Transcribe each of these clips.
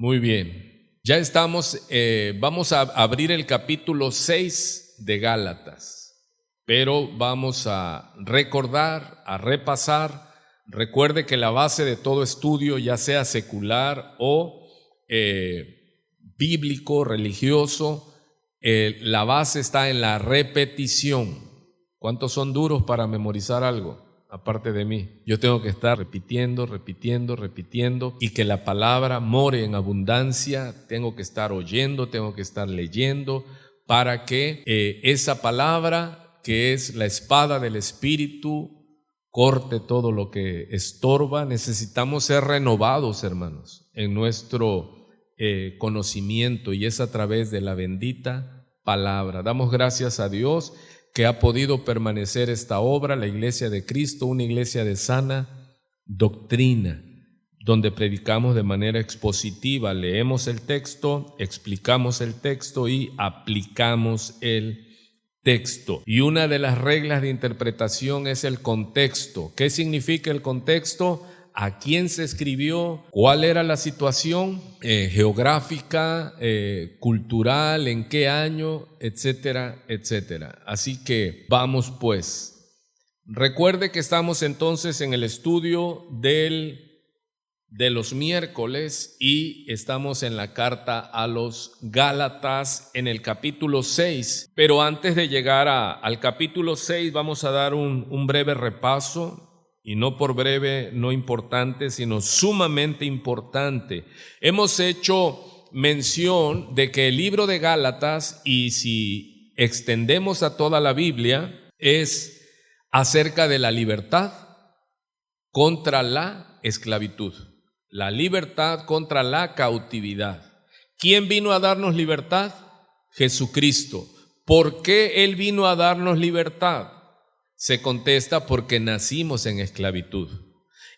Muy bien. Ya estamos, vamos a abrir el capítulo 6 de Gálatas, pero vamos a recordar, a repasar. Recuerde que la base de todo estudio, ya sea secular o bíblico, religioso, la base está en la repetición. ¿Cuántos son duros para memorizar algo? Aparte de mí, yo tengo que estar repitiendo y que la palabra more en abundancia. Tengo que estar oyendo, tengo que estar leyendo para que esa palabra, que es la espada del Espíritu, corte todo lo que estorba. Necesitamos ser renovados, hermanos, en nuestro conocimiento, y es a través de la bendita palabra. Damos gracias a Dios que ha podido permanecer esta obra, la Iglesia de Cristo, una iglesia de sana doctrina, donde predicamos de manera expositiva, leemos el texto, explicamos el texto y aplicamos el texto. Y una de las reglas de interpretación es el contexto. ¿Qué significa el contexto? ¿A quién se escribió? ¿Cuál era la situación geográfica, cultural, en qué año, etcétera, etcétera? Así que vamos pues. Recuerde que estamos entonces en el estudio de los miércoles y estamos en la carta a los Gálatas en el capítulo 6. Pero antes de llegar al capítulo 6 vamos a dar un breve repaso. Y no por breve, no importante, sino sumamente importante. Hemos hecho mención de que el libro de Gálatas, y si extendemos a toda la Biblia, es acerca de la libertad contra la esclavitud, la libertad contra la cautividad. ¿Quién vino a darnos libertad? Jesucristo. ¿Por qué Él vino a darnos libertad? Se contesta: porque nacimos en esclavitud.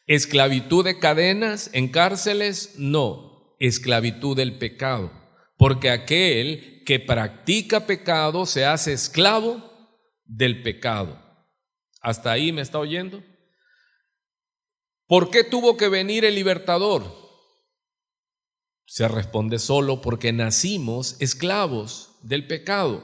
¿Esclavitud de cadenas, en cárceles? No, esclavitud del pecado. Porque aquel que practica pecado se hace esclavo del pecado. ¿Hasta ahí me está oyendo? ¿Por qué tuvo que venir el libertador? Se responde solo: porque nacimos esclavos del pecado.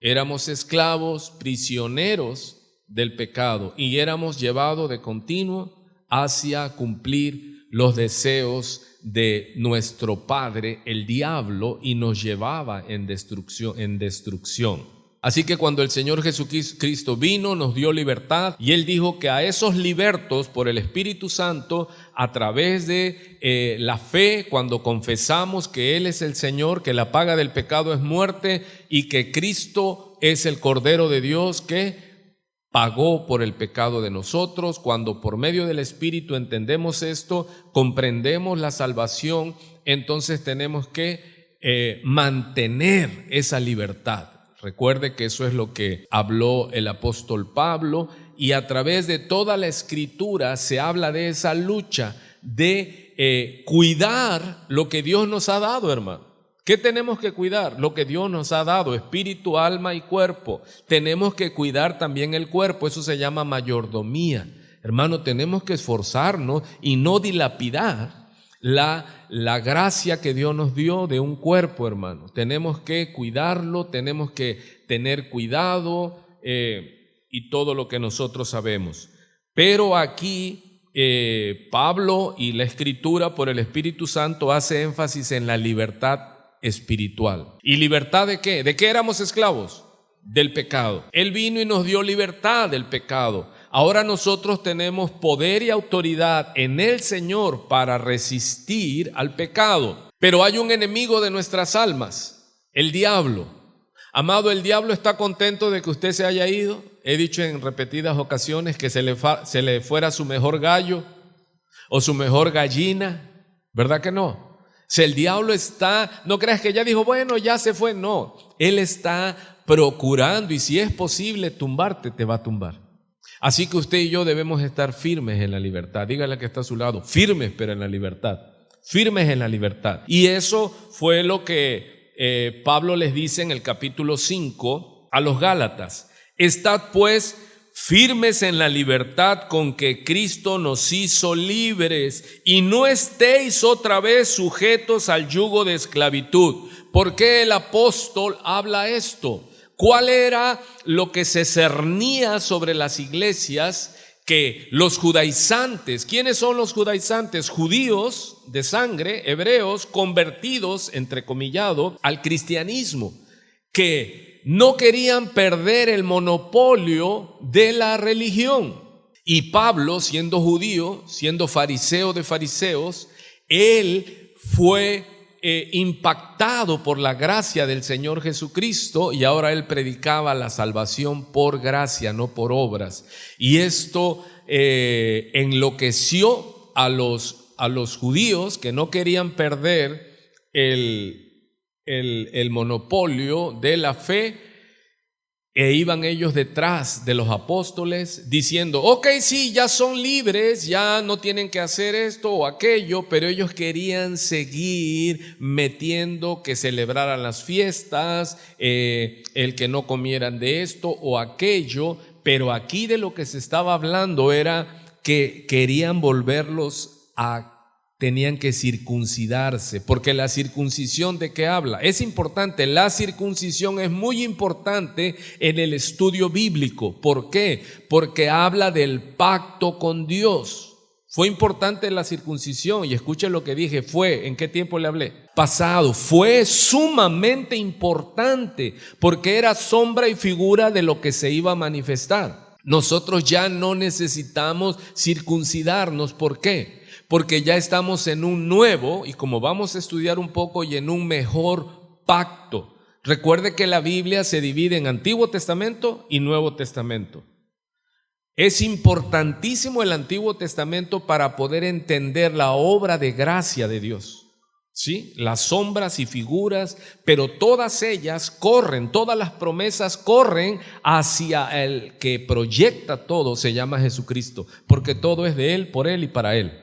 Éramos esclavos, prisioneros del pecado, y éramos llevados de continuo hacia cumplir los deseos de nuestro padre, el diablo, y nos llevaba en destrucción. Así que cuando el Señor Jesucristo vino, nos dio libertad, y Él dijo que a esos libertos por el Espíritu Santo, a través de la fe, cuando confesamos que Él es el Señor, que la paga del pecado es muerte, y que Cristo es el Cordero de Dios que pagó por el pecado de nosotros, cuando por medio del Espíritu entendemos esto, comprendemos la salvación, entonces tenemos que mantener esa libertad. Recuerde que eso es lo que habló el apóstol Pablo, y a través de toda la Escritura se habla de esa lucha de cuidar lo que Dios nos ha dado, hermano. ¿Qué tenemos que cuidar? Lo que Dios nos ha dado, espíritu, alma y cuerpo. Tenemos que cuidar también el cuerpo, eso se llama mayordomía. Hermano, tenemos que esforzarnos y no dilapidar la gracia que Dios nos dio de un cuerpo, hermano. Tenemos que cuidarlo, tenemos que tener cuidado y todo lo que nosotros sabemos. Pero aquí Pablo y la Escritura por el Espíritu Santo hace énfasis en la libertad espiritual. ¿Y libertad de qué? ¿De qué éramos esclavos? Del pecado. Él vino y nos dio libertad del pecado. Ahora nosotros tenemos poder y autoridad en el Señor para resistir al pecado. Pero hay un enemigo de nuestras almas, el diablo. Amado, el diablo está contento de que usted se haya ido. He dicho en repetidas ocasiones que se le fuera su mejor gallo o su mejor gallina. ¿Verdad que no? Si el diablo está, no creas que ya dijo, bueno, ya se fue. No, él está procurando, y si es posible tumbarte, te va a tumbar. Así que usted y yo debemos estar firmes en la libertad. Dígale al que está a su lado: firmes pero en la libertad. Firmes en la libertad. Y eso fue lo que Pablo les dice en el capítulo 5 a los Gálatas: estad pues firmes en la libertad con que Cristo nos hizo libres, y no estéis otra vez sujetos al yugo de esclavitud. ¿Por qué el apóstol habla esto? ¿Cuál era lo que se cernía sobre las iglesias? Que los judaizantes, ¿quiénes son los judaizantes? Judíos de sangre, hebreos, convertidos, entrecomillado, al cristianismo, que no querían perder el monopolio de la religión. Y Pablo, siendo judío, siendo fariseo de fariseos, él fue impactado por la gracia del Señor Jesucristo, y ahora él predicaba la salvación por gracia, no por obras. Y esto enloqueció a los judíos que no querían perder el monopolio de la fe, e iban ellos detrás de los apóstoles diciendo: ok, sí, ya son libres, ya no tienen que hacer esto o aquello, pero ellos querían seguir metiendo que celebraran las fiestas, el que no comieran de esto o aquello. Pero aquí de lo que se estaba hablando era que querían volverlos tenían que circuncidarse, porque la circuncisión, ¿de qué habla? Es importante, la circuncisión es muy importante en el estudio bíblico. ¿Por qué? Porque habla del pacto con Dios. Fue importante la circuncisión, y escuchen lo que dije, ¿en qué tiempo le hablé? Pasado. Fue sumamente importante, porque era sombra y figura de lo que se iba a manifestar. Nosotros ya no necesitamos circuncidarnos. ¿Por qué? Porque ya estamos en un nuevo, y como vamos a estudiar un poco, y en un mejor pacto. Recuerde que la Biblia se divide en Antiguo Testamento y Nuevo Testamento. Es importantísimo el Antiguo Testamento para poder entender la obra de gracia de Dios, ¿sí? Las sombras y figuras, pero todas ellas corren, todas las promesas corren hacia el que proyecta todo, se llama Jesucristo, porque todo es de Él, por Él y para Él.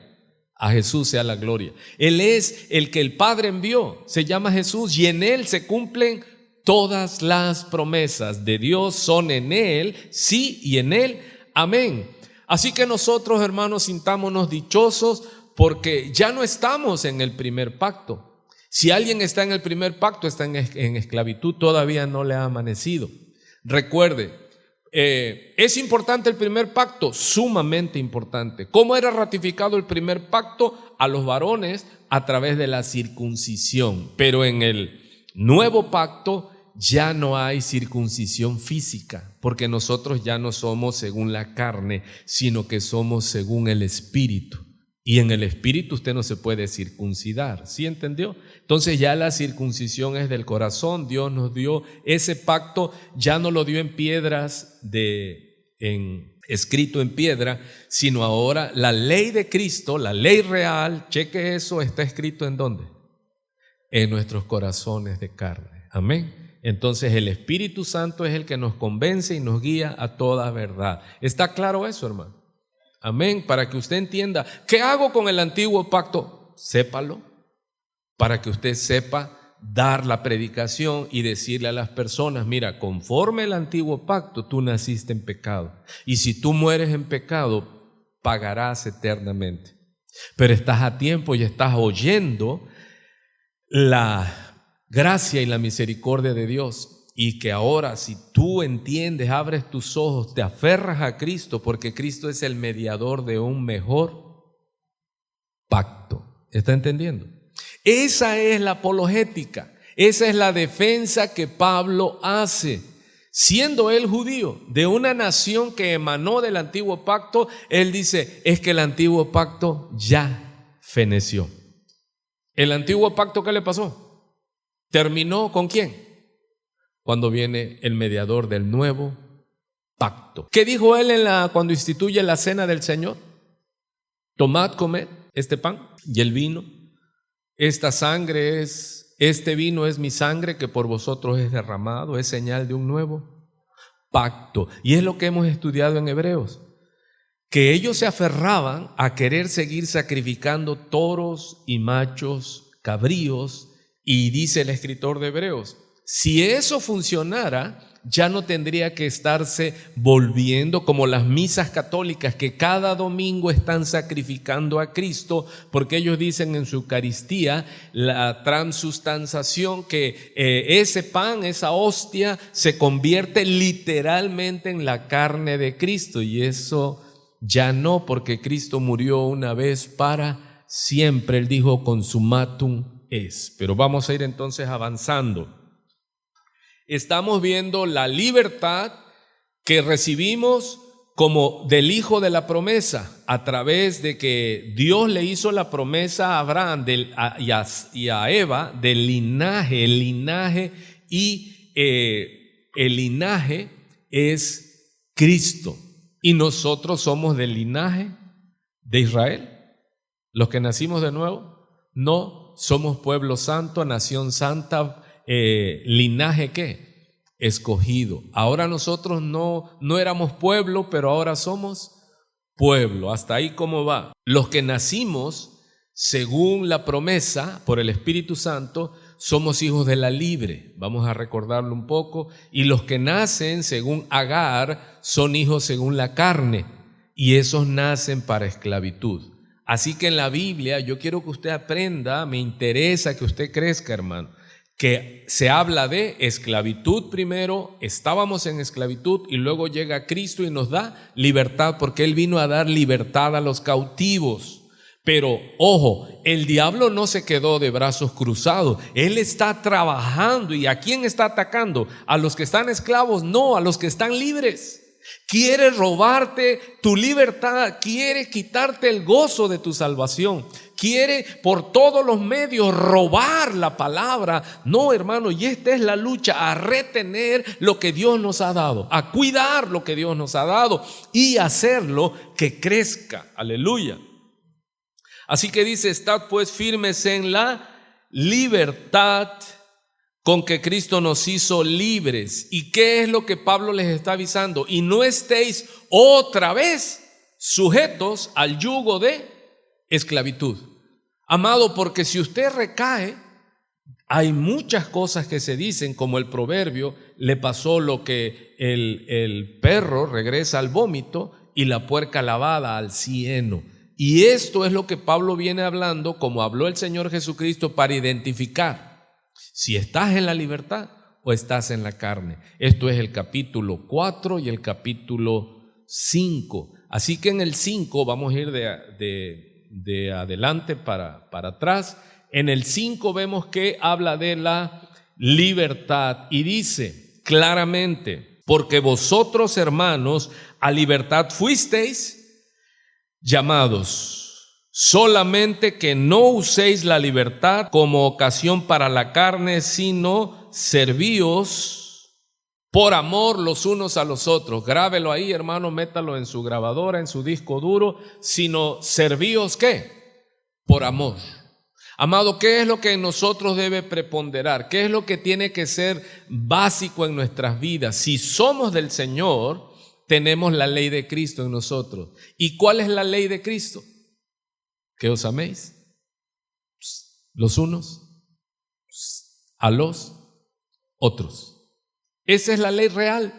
A Jesús sea la gloria. Él es el que el Padre envió, se llama Jesús, y en Él se cumplen todas las promesas de Dios. Son en Él, sí, y en Él, amén. Así que nosotros, hermanos, sintámonos dichosos, porque ya no estamos en el primer pacto. Si alguien está en el primer pacto, está en esclavitud, todavía no le ha amanecido. Recuerde, ¿es importante el primer pacto? Sumamente importante. ¿Cómo era ratificado el primer pacto? A los varones a través de la circuncisión. Pero en el nuevo pacto ya no hay circuncisión física, porque nosotros ya no somos según la carne, sino que somos según el Espíritu. Y en el Espíritu usted no se puede circuncidar, ¿sí entendió? Entonces ya la circuncisión es del corazón. Dios nos dio ese pacto, ya no lo dio en piedras, escrito en piedra, sino ahora la ley de Cristo, la ley real, cheque eso, está escrito ¿en dónde? En nuestros corazones de carne, amén. Entonces el Espíritu Santo es el que nos convence y nos guía a toda verdad. ¿Está claro eso, hermano? Amén, para que usted entienda. ¿Qué hago con el antiguo pacto? Sépalo, para que usted sepa dar la predicación y decirle a las personas: mira, conforme el antiguo pacto, tú naciste en pecado, y si tú mueres en pecado, pagarás eternamente. Pero estás a tiempo y estás oyendo la gracia y la misericordia de Dios. Y que ahora, si tú entiendes, abres tus ojos, te aferras a Cristo, porque Cristo es el mediador de un mejor pacto. ¿Está entendiendo? Esa es la apologética, esa es la defensa que Pablo hace. Siendo él judío, de una nación que emanó del antiguo pacto, él dice: es que el antiguo pacto ya feneció. ¿El antiguo pacto qué le pasó? ¿Terminó con quién? Cuando viene el mediador del nuevo pacto. ¿Qué dijo él cuando instituye la cena del Señor? Tomad, comed este pan y el vino. Este vino es mi sangre que por vosotros es derramado. Es señal de un nuevo pacto. Y es lo que hemos estudiado en Hebreos, que ellos se aferraban a querer seguir sacrificando toros y machos cabríos. Y dice el escritor de Hebreos: si eso funcionara, ya no tendría que estarse volviendo como las misas católicas que cada domingo están sacrificando a Cristo, porque ellos dicen en su Eucaristía, la transustanciación, que ese pan, esa hostia, se convierte literalmente en la carne de Cristo, y eso ya no, porque Cristo murió una vez para siempre. Él dijo consumatum es. Pero vamos a ir entonces avanzando. Estamos viendo la libertad que recibimos como del hijo de la promesa, a través de que Dios le hizo la promesa a Abraham y a Eva del linaje. El linaje es Cristo, y nosotros somos del linaje de Israel. Los que nacimos de nuevo, no somos pueblo santo, nación santa, linaje ¿qué? Escogido. Ahora nosotros no éramos pueblo, pero ahora somos pueblo. Hasta ahí cómo va. Los que nacimos según la promesa por el Espíritu Santo somos hijos de la libre. Vamos a recordarlo un poco. Y los que nacen según Agar son hijos según la carne, y esos nacen para esclavitud. Así que en la Biblia yo quiero que usted aprenda, me interesa que usted crezca, hermano, que se habla de esclavitud primero, estábamos en esclavitud y luego llega Cristo y nos da libertad, porque Él vino a dar libertad a los cautivos. Pero ojo, el diablo no se quedó de brazos cruzados, él está trabajando. ¿Y a quién está atacando? ¿A los que están esclavos? No, a los que están libres. Quiere robarte tu libertad, quiere quitarte el gozo de tu salvación, quiere por todos los medios robar la palabra. No, hermano, y esta es la lucha, a retener lo que Dios nos ha dado, a cuidar lo que Dios nos ha dado y hacerlo que crezca. Aleluya. Así que dice: estad pues firmes en la libertad con que Cristo nos hizo libres. ¿Y qué es lo que Pablo les está avisando? Y no estéis otra vez sujetos al yugo de esclavitud. Amado, porque si usted recae, hay muchas cosas que se dicen, como el proverbio: le pasó lo que el perro regresa al vómito y la puerca lavada al cieno. Y esto es lo que Pablo viene hablando, como habló el Señor Jesucristo, para identificar si estás en la libertad o estás en la carne. Esto es el capítulo 4 y el capítulo 5. Así que en el 5 vamos a ir de adelante para atrás. En el 5 vemos que habla de la libertad y dice claramente: porque vosotros, hermanos, a libertad fuisteis llamados. Solamente que no uséis la libertad como ocasión para la carne, sino servíos por amor los unos a los otros. Grábelo ahí, hermano, métalo en su grabadora, en su disco duro. Sino servíos, ¿qué? Por amor. Amado, ¿qué es lo que en nosotros debe preponderar? ¿Qué es lo que tiene que ser básico en nuestras vidas? Si somos del Señor, tenemos la ley de Cristo en nosotros. ¿Y cuál es la ley de Cristo? Que os améis los unos a los otros. Esa es la ley real.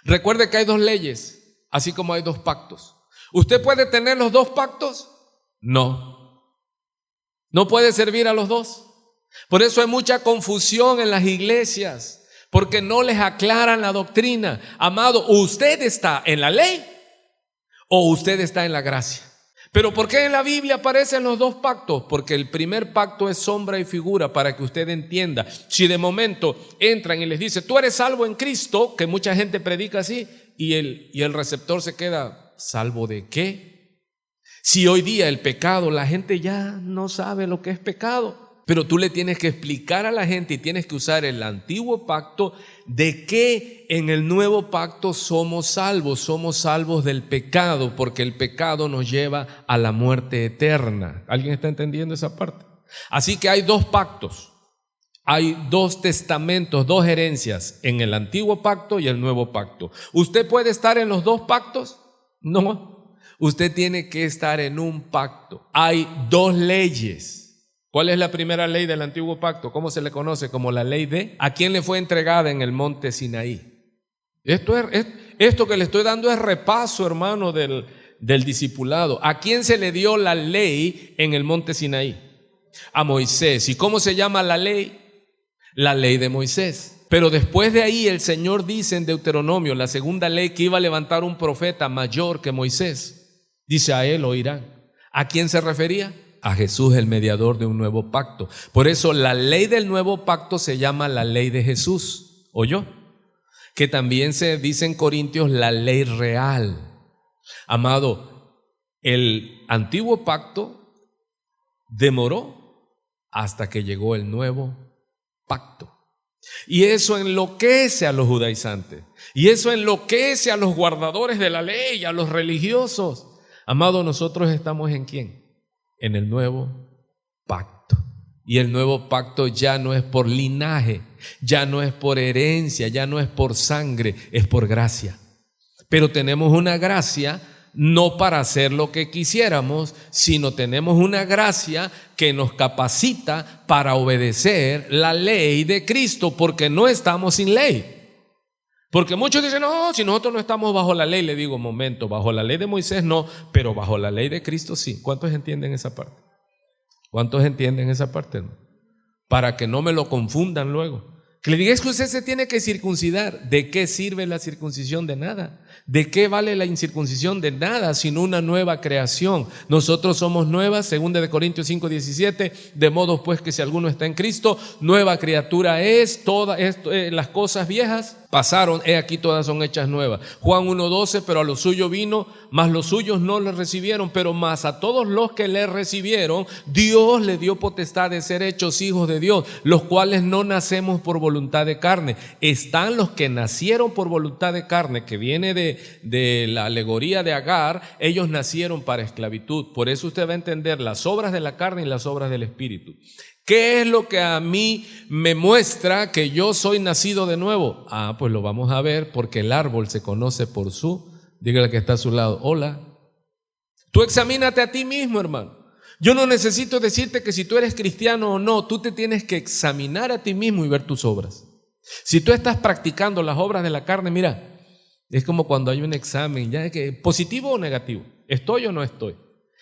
Recuerde que hay dos leyes, así como hay dos pactos. ¿Usted puede tener los dos pactos? No. No puede servir a los dos. Por eso hay mucha confusión en las iglesias, porque no les aclaran la doctrina. Amado, ¿usted está en la ley o usted está en la gracia? ¿Pero por qué en la Biblia aparecen los dos pactos? Porque el primer pacto es sombra y figura, para que usted entienda. Si de momento entran y les dice: tú eres salvo en Cristo, que mucha gente predica así, y el receptor se queda: ¿salvo de qué? Si hoy día el pecado, la gente ya no sabe lo que es pecado. Pero tú le tienes que explicar a la gente, y tienes que usar el antiguo pacto, de que en el nuevo pacto somos salvos del pecado, porque el pecado nos lleva a la muerte eterna. ¿Alguien está entendiendo esa parte? Así que hay dos pactos, hay dos testamentos, dos herencias, en el antiguo pacto y el nuevo pacto. ¿Usted puede estar en los dos pactos? No, usted tiene que estar en un pacto. Hay dos leyes. ¿Cuál es la primera ley del antiguo pacto? ¿Cómo se le conoce? Como la ley de... ¿A quién le fue entregada en el monte Sinaí? Esto que le estoy dando es repaso, hermano, del discipulado. ¿A quién se le dio la ley en el monte Sinaí? A Moisés. ¿Y cómo se llama la ley? La ley de Moisés. Pero después de ahí el Señor dice en Deuteronomio, la segunda ley, que iba a levantar un profeta mayor que Moisés. Dice: a él oirán. ¿A quién se refería? A Jesús, el mediador de un nuevo pacto. Por eso la ley del nuevo pacto se llama la ley de Jesús. ¿Oyó? Que también se dice en Corintios la ley real. Amado, el antiguo pacto demoró hasta que llegó el nuevo pacto. Y eso enloquece a los judaizantes. Y eso enloquece a los guardadores de la ley, a los religiosos. Amado, nosotros estamos ¿en quién? En el nuevo pacto. Y el nuevo pacto ya no es por linaje, ya no es por herencia, ya no es por sangre, es por gracia. Pero tenemos una gracia no para hacer lo que quisiéramos, sino tenemos una gracia que nos capacita para obedecer la ley de Cristo, porque no estamos sin ley. Porque muchos dicen: no, si nosotros no estamos bajo la ley. Le digo: momento, bajo la ley de Moisés no, pero bajo la ley de Cristo sí. ¿Cuántos entienden esa parte? ¿Cuántos entienden esa parte, hermano? Para que no me lo confundan luego. Que le diga: es que usted se tiene que circuncidar. ¿De qué sirve la circuncisión? De nada. ¿De qué vale la incircuncisión? De nada, sino una nueva creación. Nosotros somos nuevas, 2 Corintios 5:17, de modo pues que si alguno está en Cristo, nueva criatura es. Todas las cosas viejas pasaron, he aquí todas son hechas nuevas. Juan 1:12, pero a los suyos vino, mas los suyos no le recibieron, pero más a todos los que le recibieron, Dios le dio potestad de ser hechos hijos de Dios, los cuales no nacemos por voluntad de carne. Están los que nacieron por voluntad de carne, que viene de la alegoría de Agar. Ellos nacieron para esclavitud. Por eso usted va a entender las obras de la carne y las obras del Espíritu. ¿Qué es lo que a mí me muestra que yo soy nacido de nuevo? Pues lo vamos a ver, porque el árbol se conoce por su... Dígale que está a su lado: hola. Tú examínate a ti mismo, hermano. Yo no necesito decirte que si tú eres cristiano o no. Tú te tienes que examinar a ti mismo y ver tus obras. Si tú estás practicando las obras de la carne, mira, es como cuando hay un examen, ya que positivo o negativo, ¿estoy o no estoy?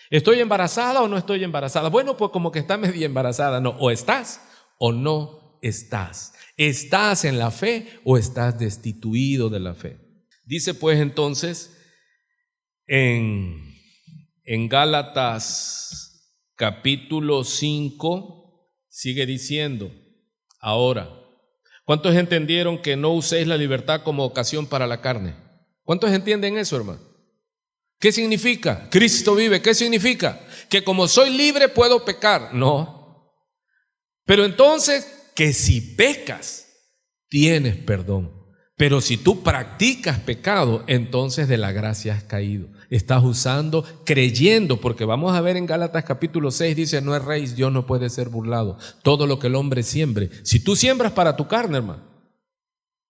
¿Estoy embarazada o no estoy embarazada? Bueno, pues como que está medio embarazada. No, o estás o no estás. ¿Estás en la fe o estás destituido de la fe? Dice pues entonces en Gálatas capítulo 5, sigue diciendo: ahora, ¿cuántos entendieron que no uséis la libertad como ocasión para la carne? ¿Cuántos entienden eso, hermano? ¿Qué significa? Cristo vive. ¿Qué significa? Que como soy libre puedo pecar. No. Pero entonces, que si pecas, tienes perdón. Pero si tú practicas pecado, entonces de la gracia has caído. Estás usando, creyendo, porque vamos a ver en Gálatas capítulo 6, dice: no erréis, Dios no puede ser burlado. Todo lo que el hombre siembre. Si tú siembras para tu carne, hermano,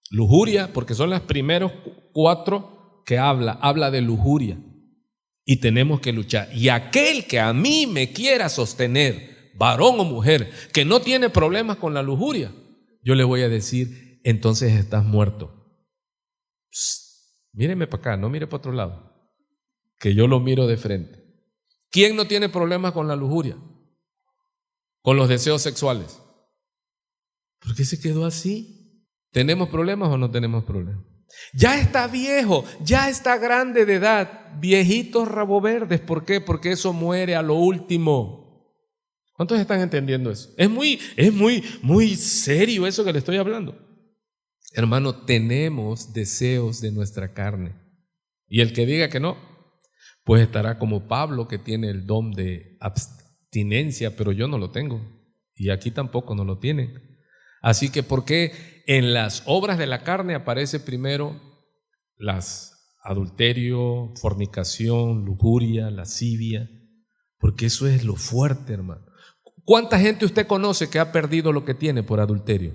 lujuria, porque son las primeros 4 que habla de lujuria. Y tenemos que luchar. Y aquel que a mí me quiera sostener, varón o mujer, que no tiene problemas con la lujuria, yo le voy a decir: entonces estás muerto. Míreme para acá, no mire para otro lado, que yo lo miro de frente. ¿Quién no tiene problemas con la lujuria? Con los deseos sexuales. ¿Por qué se quedó así? ¿Tenemos problemas o no tenemos problemas? Ya está viejo, ya está grande de edad, viejitos rabo verdes. ¿Por qué? Porque eso muere a lo último. ¿Cuántos están entendiendo eso? Es muy serio eso que le estoy hablando. Hermano, tenemos deseos de nuestra carne. Y el que diga que no, pues estará como Pablo, que tiene el don de abstinencia, pero yo no lo tengo. Y aquí tampoco no lo tienen. Así que, ¿por qué en las obras de la carne aparece primero las adulterio, fornicación, lujuria, lascivia? Porque eso es lo fuerte, hermano. ¿Cuánta gente usted conoce que ha perdido lo que tiene por adulterio?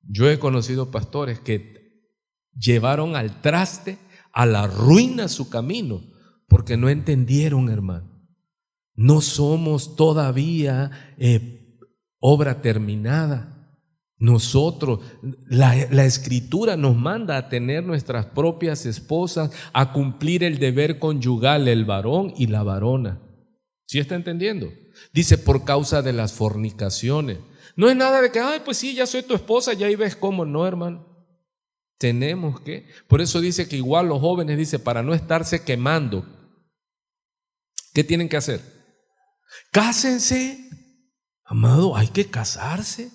Yo he conocido pastores que llevaron al traste, a la ruina su camino, porque no entendieron, hermano. No somos todavía obra terminada. Nosotros, la Escritura nos manda a tener nuestras propias esposas, a cumplir el deber conyugal, el varón y la varona. ¿Sí está entendiendo? Dice, por causa de las fornicaciones. No es nada de que, ay, pues sí, ya soy tu esposa, ya ahí ves cómo. No, hermano. Tenemos que, por eso dice que igual los jóvenes, dice, para no estarse quemando, ¿qué tienen que hacer? Cásense. Amado, hay que casarse.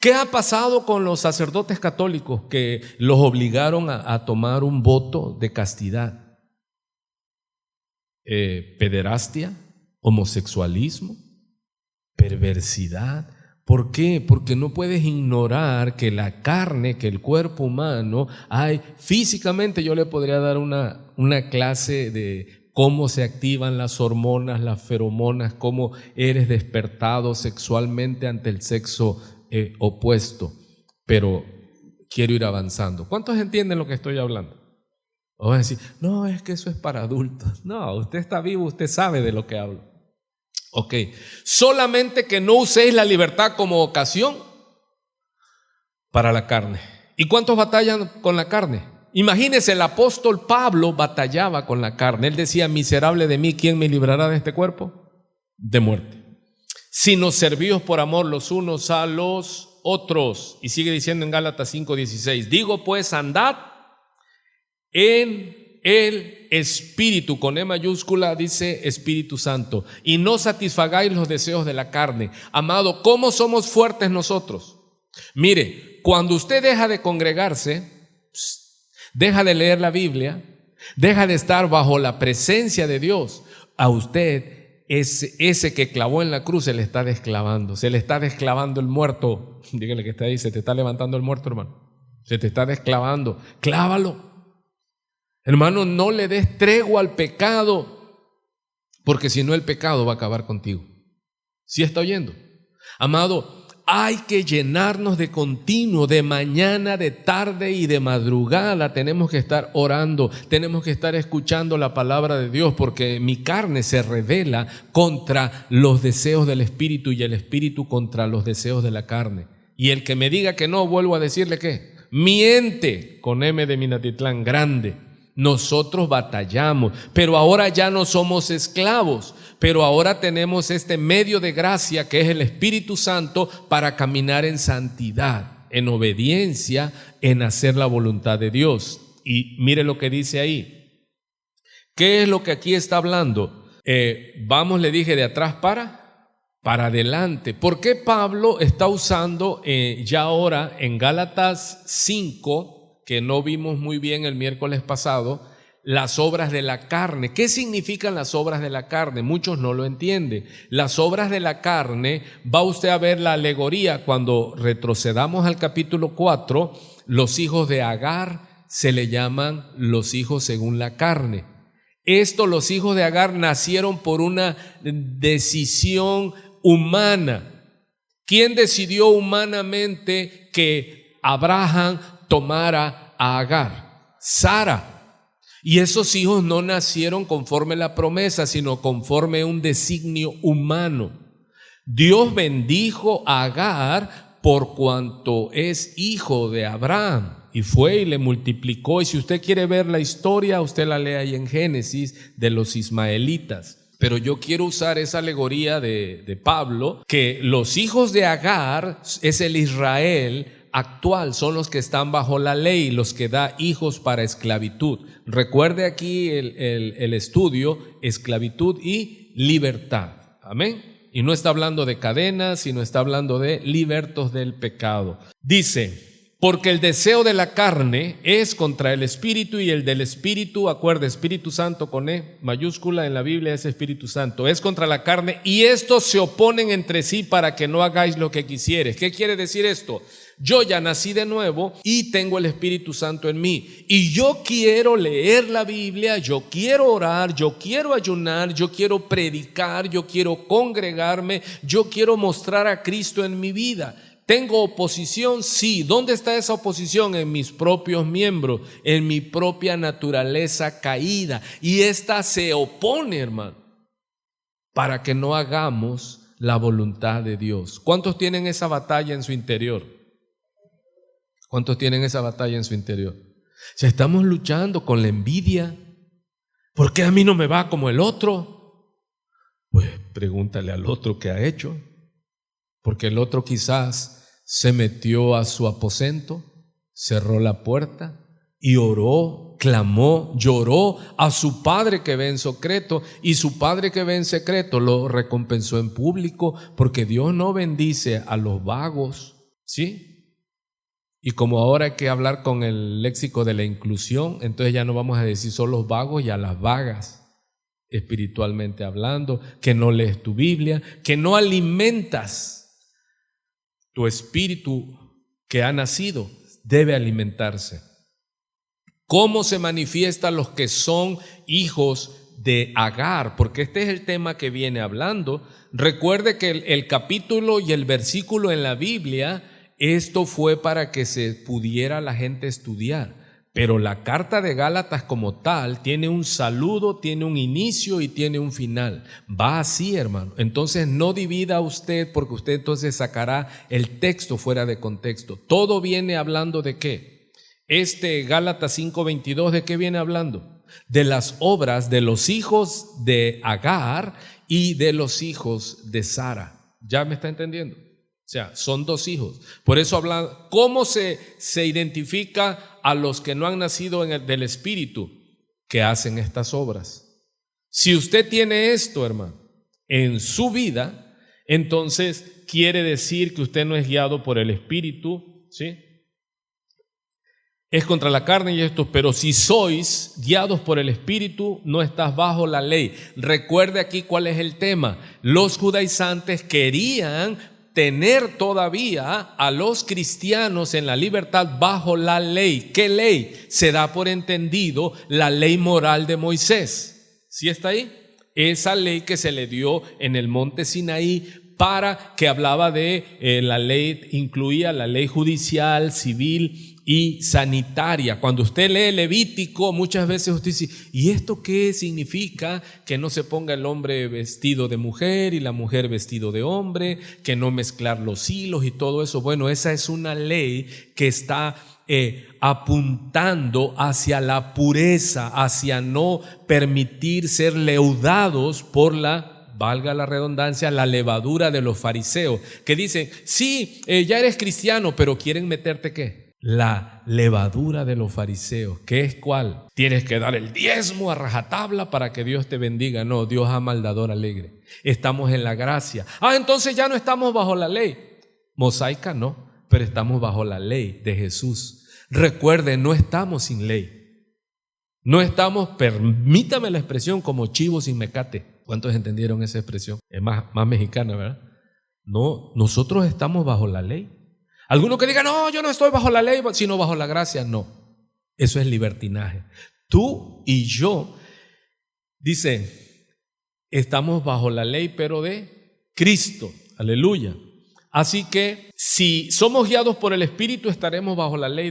¿Qué ha pasado con los sacerdotes católicos que los obligaron a tomar un voto de castidad? Pederastia, homosexualismo, perversidad. ¿Por qué? Porque no puedes ignorar que la carne, que el cuerpo humano, físicamente yo le podría dar una clase de cómo se activan las hormonas, las feromonas, cómo eres despertado sexualmente ante el sexo opuesto, pero quiero ir avanzando. ¿Cuántos entienden lo que estoy hablando? O van a decir, no, es que eso es para adultos. No, usted está vivo, usted sabe de lo que hablo. Ok, solamente que no uséis la libertad como ocasión para la carne. ¿Y cuántos batallan con la carne? Imagínense, el apóstol Pablo batallaba con la carne. Él decía, miserable de mí, ¿quién me librará de este cuerpo? De muerte. Sino servíos por amor los unos a los otros. Y sigue diciendo en Gálatas 5:16, digo pues, andad en el Espíritu, con E mayúscula dice Espíritu Santo, y no satisfagáis los deseos de la carne. Amado, ¿cómo somos fuertes nosotros? Mire, cuando usted deja de congregarse, deja de leer la Biblia, deja de estar bajo la presencia de Dios, a usted ese que clavó en la cruz se le está desclavando el muerto. Dígale que está ahí, se te está levantando el muerto, hermano. Se te está desclavando, clávalo. Hermano, no le des tregua al pecado, porque si no el pecado va a acabar contigo. ¿Sí está oyendo? Amado, hay que llenarnos de continuo, de mañana, de tarde y de madrugada. Tenemos que estar orando, tenemos que estar escuchando la palabra de Dios, porque mi carne se rebela contra los deseos del Espíritu y el Espíritu contra los deseos de la carne. Y el que me diga que no, vuelvo a decirle que miente, con M de Minatitlán grande. Nosotros batallamos, pero ahora ya no somos esclavos, pero ahora tenemos este medio de gracia que es el Espíritu Santo para caminar en santidad, en obediencia, en hacer la voluntad de Dios. Y mire lo que dice ahí. ¿Qué es lo que aquí está hablando? Vamos, le dije, de atrás para adelante. ¿Por qué Pablo está usando ya ahora en Gálatas 5, que no vimos muy bien el miércoles pasado, las obras de la carne? ¿Qué significan las obras de la carne? Muchos no lo entienden. Las obras de la carne, va usted a ver la alegoría cuando retrocedamos al capítulo 4, los hijos de Agar se le llaman los hijos según la carne. Los hijos de Agar nacieron por una decisión humana. ¿Quién decidió humanamente que Abraham tomara a Agar? Sara. Y esos hijos no nacieron conforme la promesa, sino conforme un designio humano. Dios bendijo a Agar por cuanto es hijo de Abraham, y fue y le multiplicó. Y si usted quiere ver la historia, usted la lee ahí en Génesis de los ismaelitas. Pero yo quiero usar esa alegoría de Pablo, que los hijos de Agar es el Israel actual, son los que están bajo la ley, los que da hijos para esclavitud. Recuerde aquí el estudio, esclavitud y libertad. Amén. Y no está hablando de cadenas, sino está hablando de libertos del pecado. Dice, porque el deseo de la carne es contra el Espíritu, y el del Espíritu, acuerde, Espíritu Santo con E mayúscula en la Biblia es Espíritu Santo, es contra la carne, y estos se oponen entre sí para que no hagáis lo que quisieres. ¿Qué quiere decir esto? Yo ya nací de nuevo y tengo el Espíritu Santo en mí, y yo quiero leer la Biblia, yo quiero orar, yo quiero ayunar, yo quiero predicar, yo quiero congregarme, yo quiero mostrar a Cristo en mi vida. ¿Tengo oposición? Sí. ¿Dónde está esa oposición? En mis propios miembros, en mi propia naturaleza caída. Y esta se opone, hermano, para que no hagamos la voluntad de Dios. ¿Cuántos tienen esa batalla en su interior? ¿Cuántos tienen esa batalla en su interior? Si estamos luchando con la envidia, ¿por qué a mí no me va como el otro? Pues pregúntale al otro qué ha hecho, porque el otro quizás se metió a su aposento, cerró la puerta y oró, clamó, lloró a su padre que ve en secreto, y su padre que ve en secreto lo recompensó en público, porque Dios no bendice a los vagos, ¿sí? Y como ahora hay que hablar con el léxico de la inclusión, entonces ya no vamos a decir solo los vagos y a las vagas, espiritualmente hablando, que no lees tu Biblia, que no alimentas tu espíritu que ha nacido, debe alimentarse. ¿Cómo se manifiestan los que son hijos de Agar? Porque este es el tema que viene hablando. Recuerde que el capítulo y el versículo en la Biblia, esto fue para que se pudiera la gente estudiar. Pero la carta de Gálatas como tal tiene un saludo, tiene un inicio y tiene un final. Va así, hermano. Entonces no divida usted, porque usted entonces sacará el texto fuera de contexto. Todo viene hablando de ¿qué? Gálatas 5:22, ¿de qué viene hablando? De las obras de los hijos de Agar y de los hijos de Sara. ¿Ya me está entendiendo? O sea, son dos hijos. Por eso habla, ¿cómo se identifica a los que no han nacido del Espíritu? Que hacen estas obras. Si usted tiene esto, hermano, en su vida, entonces quiere decir que usted no es guiado por el Espíritu, ¿sí? Es contra la carne y esto, pero si sois guiados por el Espíritu, no estás bajo la ley. Recuerde aquí cuál es el tema. Los judaizantes querían tener todavía a los cristianos en la libertad bajo la ley. ¿Qué ley? Se da por entendido la ley moral de Moisés. ¿Sí está ahí? Esa ley que se le dio en el monte Sinaí, para que hablaba de la ley, incluía la ley judicial, civil y sanitaria. Cuando usted lee Levítico, muchas veces usted dice, ¿y esto qué significa? Que no se ponga el hombre vestido de mujer y la mujer vestido de hombre, que no mezclar los hilos y todo eso. Bueno, esa es una ley que está apuntando hacia la pureza, hacia no permitir ser leudados por valga la redundancia, la levadura de los fariseos, que dicen, sí, ya eres cristiano, pero quieren meterte ¿qué? La levadura de los fariseos. ¿Qué es cuál? Tienes que dar el diezmo a rajatabla para que Dios te bendiga. No, Dios ama al dador alegre. Estamos en la gracia. Entonces ya no estamos bajo la ley mosaica, no, pero estamos bajo la ley de Jesús. Recuerde, no estamos sin ley. No estamos, permítame la expresión, como chivo sin mecate. ¿Cuántos entendieron esa expresión? Es más mexicana, ¿verdad? No, nosotros estamos bajo la ley. Alguno que diga, no, yo no estoy bajo la ley, sino bajo la gracia. No, eso es libertinaje. Tú y yo, dice, estamos bajo la ley, pero de Cristo. Aleluya. Así que si somos guiados por el Espíritu, estaremos bajo la ley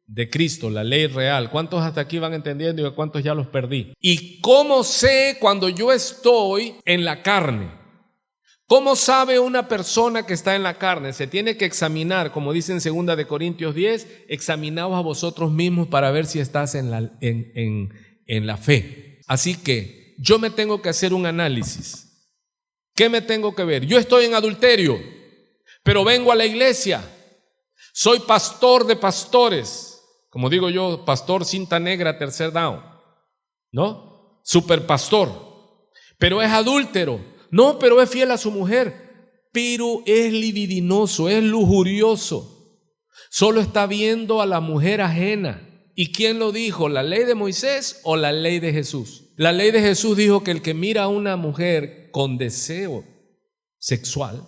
de Cristo, la ley real. ¿Cuántos hasta aquí van entendiendo y a cuántos ya los perdí? ¿Y cómo sé cuando yo estoy en la carne? ¿Cómo sabe una persona que está en la carne? Se tiene que examinar, como dice en 2 de Corintios 10, examinaos a vosotros mismos para ver si estás en la fe. Así que yo me tengo que hacer un análisis. ¿Qué me tengo que ver? Yo estoy en adulterio, pero vengo a la iglesia. Soy pastor de pastores. Como digo yo, pastor cinta negra, tercer down, ¿no? Super pastor, pero es adúltero. No, pero es fiel a su mujer, pero es libidinoso, es lujurioso. Solo está viendo a la mujer ajena. ¿Y quién lo dijo? ¿La ley de Moisés o la ley de Jesús? La ley de Jesús dijo que el que mira a una mujer con deseo sexual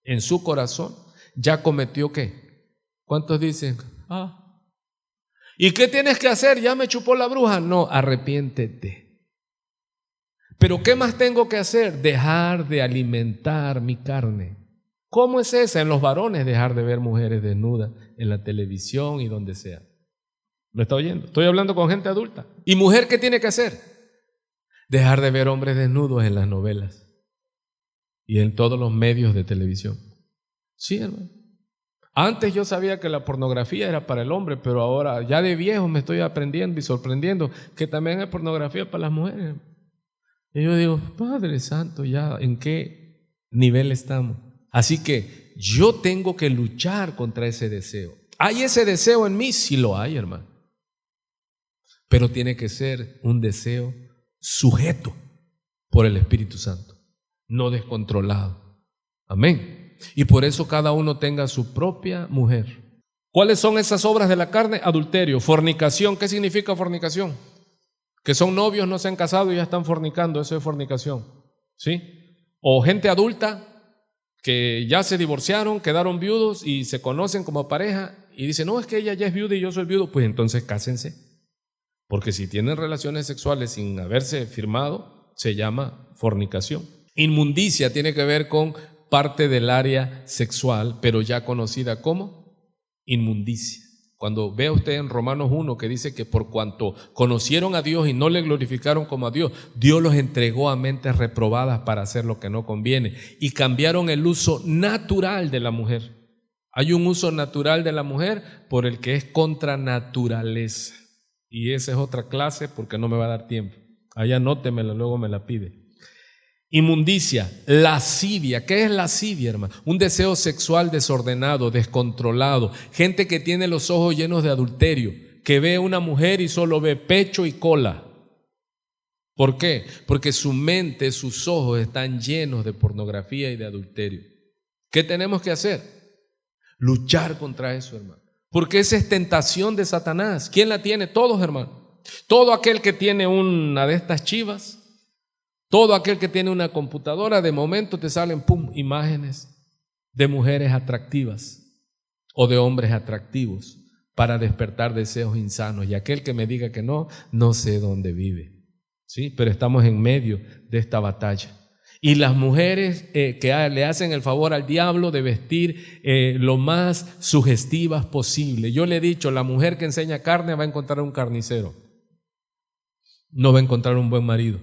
en su corazón, ya cometió ¿qué? ¿Cuántos dicen? ¿Y qué tienes que hacer? ¿Ya me chupó la bruja? No, arrepiéntete. ¿Pero qué más tengo que hacer? Dejar de alimentar mi carne. ¿Cómo es esa? En los varones, dejar de ver mujeres desnudas en la televisión y donde sea. ¿Lo está oyendo? Estoy hablando con gente adulta. ¿Y mujer qué tiene que hacer? Dejar de ver hombres desnudos en las novelas y en todos los medios de televisión. Sí, hermano. Antes yo sabía que la pornografía era para el hombre, pero ahora ya de viejo me estoy aprendiendo y sorprendiendo que también hay pornografía para las mujeres. Y yo digo, Padre Santo, ya, ¿en qué nivel estamos? Así que yo tengo que luchar contra ese deseo. ¿Hay ese deseo en mí? Sí lo hay, hermano. Pero tiene que ser un deseo sujeto por el Espíritu Santo, no descontrolado. Amén. Y por eso cada uno tenga su propia mujer. ¿Cuáles son esas obras de la carne? Adulterio, fornicación. ¿Qué significa fornicación? Que son novios, no se han casado y ya están fornicando. Eso es fornicación, ¿sí? O gente adulta que ya se divorciaron, quedaron viudos y se conocen como pareja y dicen, no, es que ella ya es viuda y yo soy viudo. Pues entonces cásense. Porque si tienen relaciones sexuales sin haberse firmado, se llama fornicación. Inmundicia tiene que ver con parte del área sexual, pero ya conocida como inmundicia. Cuando vea usted en Romanos 1 que dice que por cuanto conocieron a Dios y no le glorificaron como a Dios, Dios los entregó a mentes reprobadas para hacer lo que no conviene y cambiaron el uso natural de la mujer. Hay un uso natural de la mujer por el que es contra naturaleza. Y esa es otra clase porque no me va a dar tiempo. Allá anótemela, luego me la pide. Inmundicia, lascivia. ¿Qué es lascivia, hermano? Un deseo sexual desordenado, descontrolado. Gente que tiene los ojos llenos de adulterio, que ve a una mujer y solo ve pecho y cola. ¿Por qué? Porque su mente, sus ojos están llenos de pornografía y de adulterio. ¿Qué tenemos que hacer? Luchar contra eso, hermano. Porque esa es tentación de Satanás. ¿Quién la tiene? Todos, hermano. Todo aquel que tiene una de estas chivas, todo aquel que tiene una computadora, de momento te salen, pum, imágenes de mujeres atractivas o de hombres atractivos para despertar deseos insanos. Y aquel que me diga que no, no sé dónde vive. ¿Sí? Pero estamos en medio de esta batalla. Y las mujeres que le hacen el favor al diablo de vestir lo más sugestivas posible. Yo le he dicho, la mujer que enseña carne va a encontrar un carnicero. No va a encontrar un buen marido.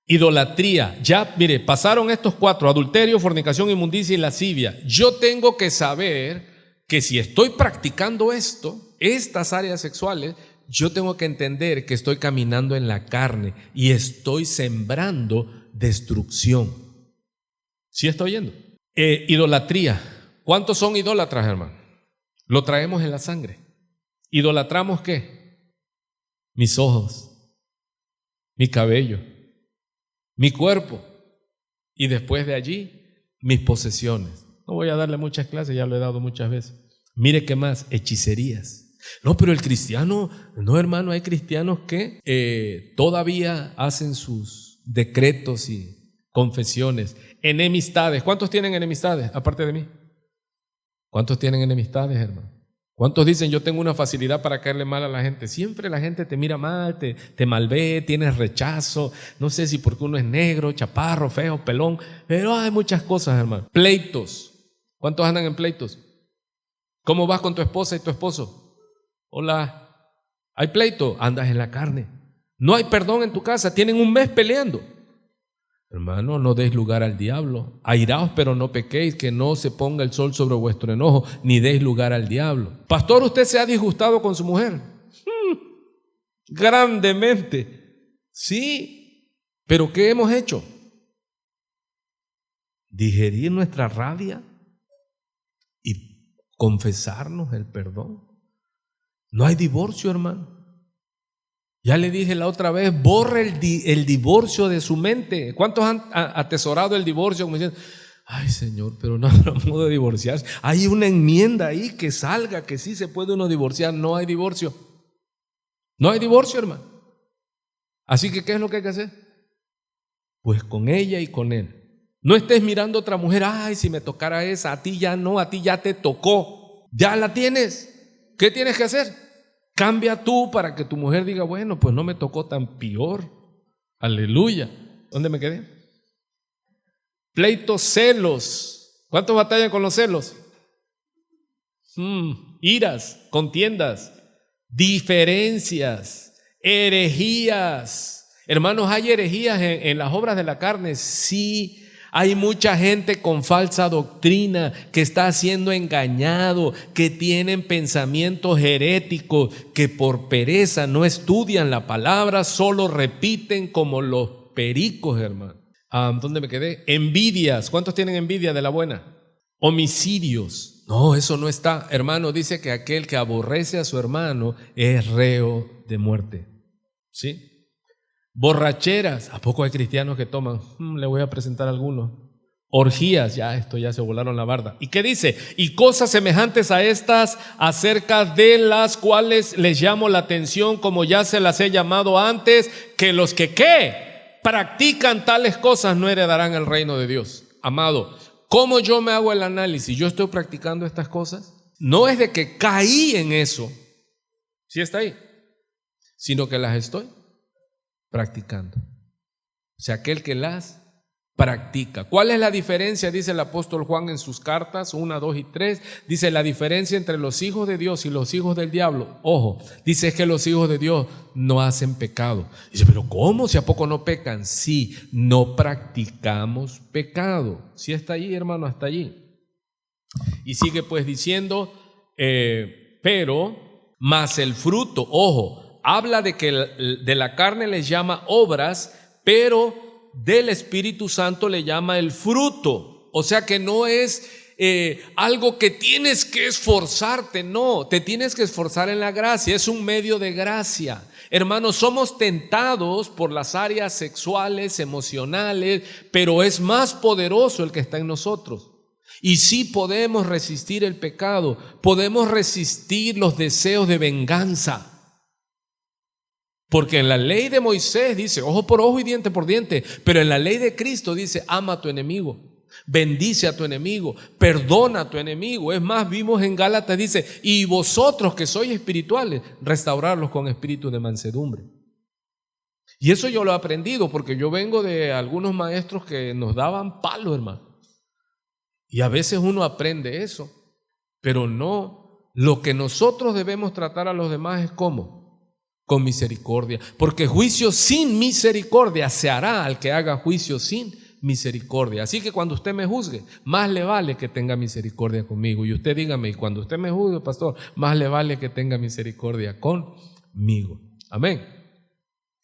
Idolatría. Ya, mire, pasaron estos 4, adulterio, fornicación, inmundicia y lascivia. Yo tengo que saber que si estoy practicando estas áreas sexuales, yo tengo que entender que estoy caminando en la carne y estoy sembrando destrucción. ¿Sí está oyendo? Idolatría. ¿Cuántos son idólatras, hermano? Lo traemos en la sangre. ¿Idolatramos qué? Mis ojos, mi cabello, mi cuerpo y después de allí mis posesiones. No voy a darle muchas clases, ya lo he dado muchas veces. Mire qué más, hechicerías. No, pero el cristiano, no, hermano, hay cristianos que todavía hacen sus decretos y confesiones. Enemistades. ¿Cuántos tienen enemistades aparte de mí? ¿Cuántos tienen enemistades, hermano? ¿Cuántos dicen yo tengo una facilidad para caerle mal a la gente? Siempre la gente te mira mal, te malvé, tienes rechazo. No sé si porque uno es negro, chaparro, feo, pelón, pero hay muchas cosas, hermano. Pleitos. ¿Cuántos andan en pleitos? ¿Cómo vas con tu esposa y tu esposo? Hola, ¿hay pleito? Andas en la carne. No hay perdón en tu casa, tienen un mes peleando. Hermano, no deis lugar al diablo. Airaos, pero no pequéis, que no se ponga el sol sobre vuestro enojo, ni deis lugar al diablo. Pastor, ¿usted se ha disgustado con su mujer? Grandemente. Sí, pero ¿qué hemos hecho? Digerir nuestra rabia y confesarnos el perdón. No hay divorcio, hermano. Ya le dije la otra vez, borre el divorcio de su mente. ¿Cuántos han atesorado el divorcio? Como diciendo, ay Señor, pero no habrá modo de divorciarse. Hay una enmienda ahí que salga, que sí se puede uno divorciar. No hay divorcio. No hay divorcio, hermano. Así que, ¿qué es lo que hay que hacer? Pues con ella y con él. No estés mirando a otra mujer, ay, si me tocara esa, a ti ya no, a ti ya te tocó. Ya la tienes. ¿Qué tienes que hacer? Cambia tú para que tu mujer diga, bueno, pues no me tocó tan peor. Aleluya. ¿Dónde me quedé? Pleitos, celos. ¿Cuántos batallan con los celos? Iras, contiendas, diferencias, herejías. Hermanos, ¿hay herejías en las obras de la carne? Sí, Hay mucha gente con falsa doctrina que está siendo engañado, que tienen pensamientos heréticos, que por pereza no estudian la palabra, solo repiten como los pericos, hermano. ¿Dónde me quedé? Envidias. ¿Cuántos tienen envidia de la buena? Homicidios. No, eso no está. Hermano, dice que aquel que aborrece a su hermano es reo de muerte. ¿Sí? Borracheras. ¿A poco hay cristianos que toman? Le voy a presentar algunos. Orgías. Ya se volaron la barda. ¿Y qué dice? Y cosas semejantes a estas, acerca de las cuales les llamo la atención, como ya se las he llamado antes, que los que practican tales cosas no heredarán el reino de Dios. Amado, ¿cómo yo me hago el análisis? ¿Yo estoy practicando estas cosas? No es de que caí en eso, sí está ahí, sino que las estoy practicando. O sea, aquel que las practica. ¿Cuál es la diferencia? Dice el apóstol Juan en sus cartas 1, 2 y 3. Dice la diferencia entre los hijos de Dios y los hijos del diablo. Ojo, dice que los hijos de Dios no hacen pecado. Dice, pero ¿cómo? ¿Si a poco no pecan? Sí, no practicamos pecado. ¿Sí está allí, hermano? Hasta allí. Y sigue pues diciendo, pero más el fruto, ojo, habla de que de la carne les llama obras, pero del Espíritu Santo le llama el fruto. O sea que no es algo que tienes que esforzarte, no, te tienes que esforzar en la gracia, es un medio de gracia. Hermanos, somos tentados por las áreas sexuales, emocionales, pero es más poderoso el que está en nosotros. Y sí podemos resistir el pecado, podemos resistir los deseos de venganza. Porque en la ley de Moisés dice ojo por ojo y diente por diente, pero en la ley de Cristo dice ama a tu enemigo, bendice a tu enemigo, perdona a tu enemigo. Es más, vimos en Gálatas, dice, y vosotros que sois espirituales, restaurarlos con espíritu de mansedumbre. Y eso yo lo he aprendido porque yo vengo de algunos maestros que nos daban palo, hermano. Y a veces uno aprende eso, pero no, lo que nosotros debemos tratar a los demás es ¿cómo? Con misericordia, porque juicio sin misericordia se hará al que haga juicio sin misericordia. Así que cuando usted me juzgue, más le vale que tenga misericordia conmigo. Y usted dígame, y cuando usted me juzgue, pastor, más le vale que tenga misericordia conmigo. Amén.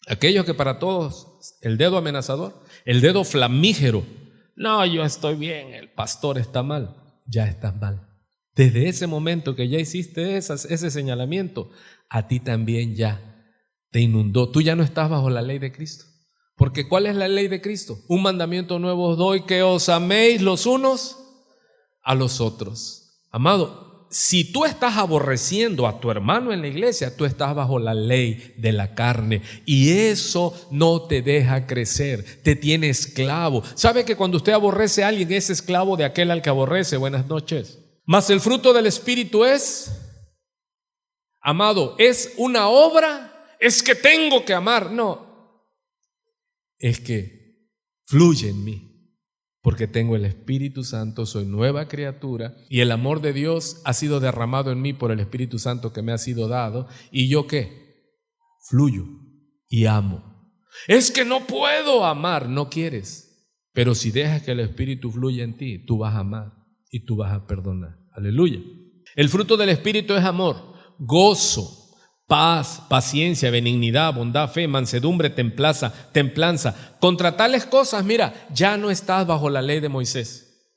Aquellos que para todos el dedo amenazador, el dedo flamígero, no, yo estoy bien, el pastor está mal, ya estás mal. Desde ese momento que ya hiciste ese señalamiento, a ti también ya te inundó. Tú ya no estás bajo la ley de Cristo. Porque ¿cuál es la ley de Cristo? Un mandamiento nuevo os doy, que os améis los unos a los otros. Amado, si tú estás aborreciendo a tu hermano en la iglesia, tú estás bajo la ley de la carne. Y eso no te deja crecer, te tiene esclavo. ¿Sabe que cuando usted aborrece a alguien es esclavo de aquel al que aborrece? Buenas noches. Mas el fruto del Espíritu es, amado, es una obra. Es que tengo que amar, no, es que fluye en mí, porque tengo el Espíritu Santo, soy nueva criatura y el amor de Dios ha sido derramado en mí por el Espíritu Santo que me ha sido dado. ¿Y yo qué? Fluyo y amo. Es que no puedo amar, no quieres, pero si dejas que el Espíritu fluya en ti, tú vas a amar y tú vas a perdonar. Aleluya. El fruto del Espíritu es amor, gozo, paz, paciencia, benignidad, bondad, fe, mansedumbre, templanza. Contra tales cosas, mira, ya no estás bajo la ley de Moisés.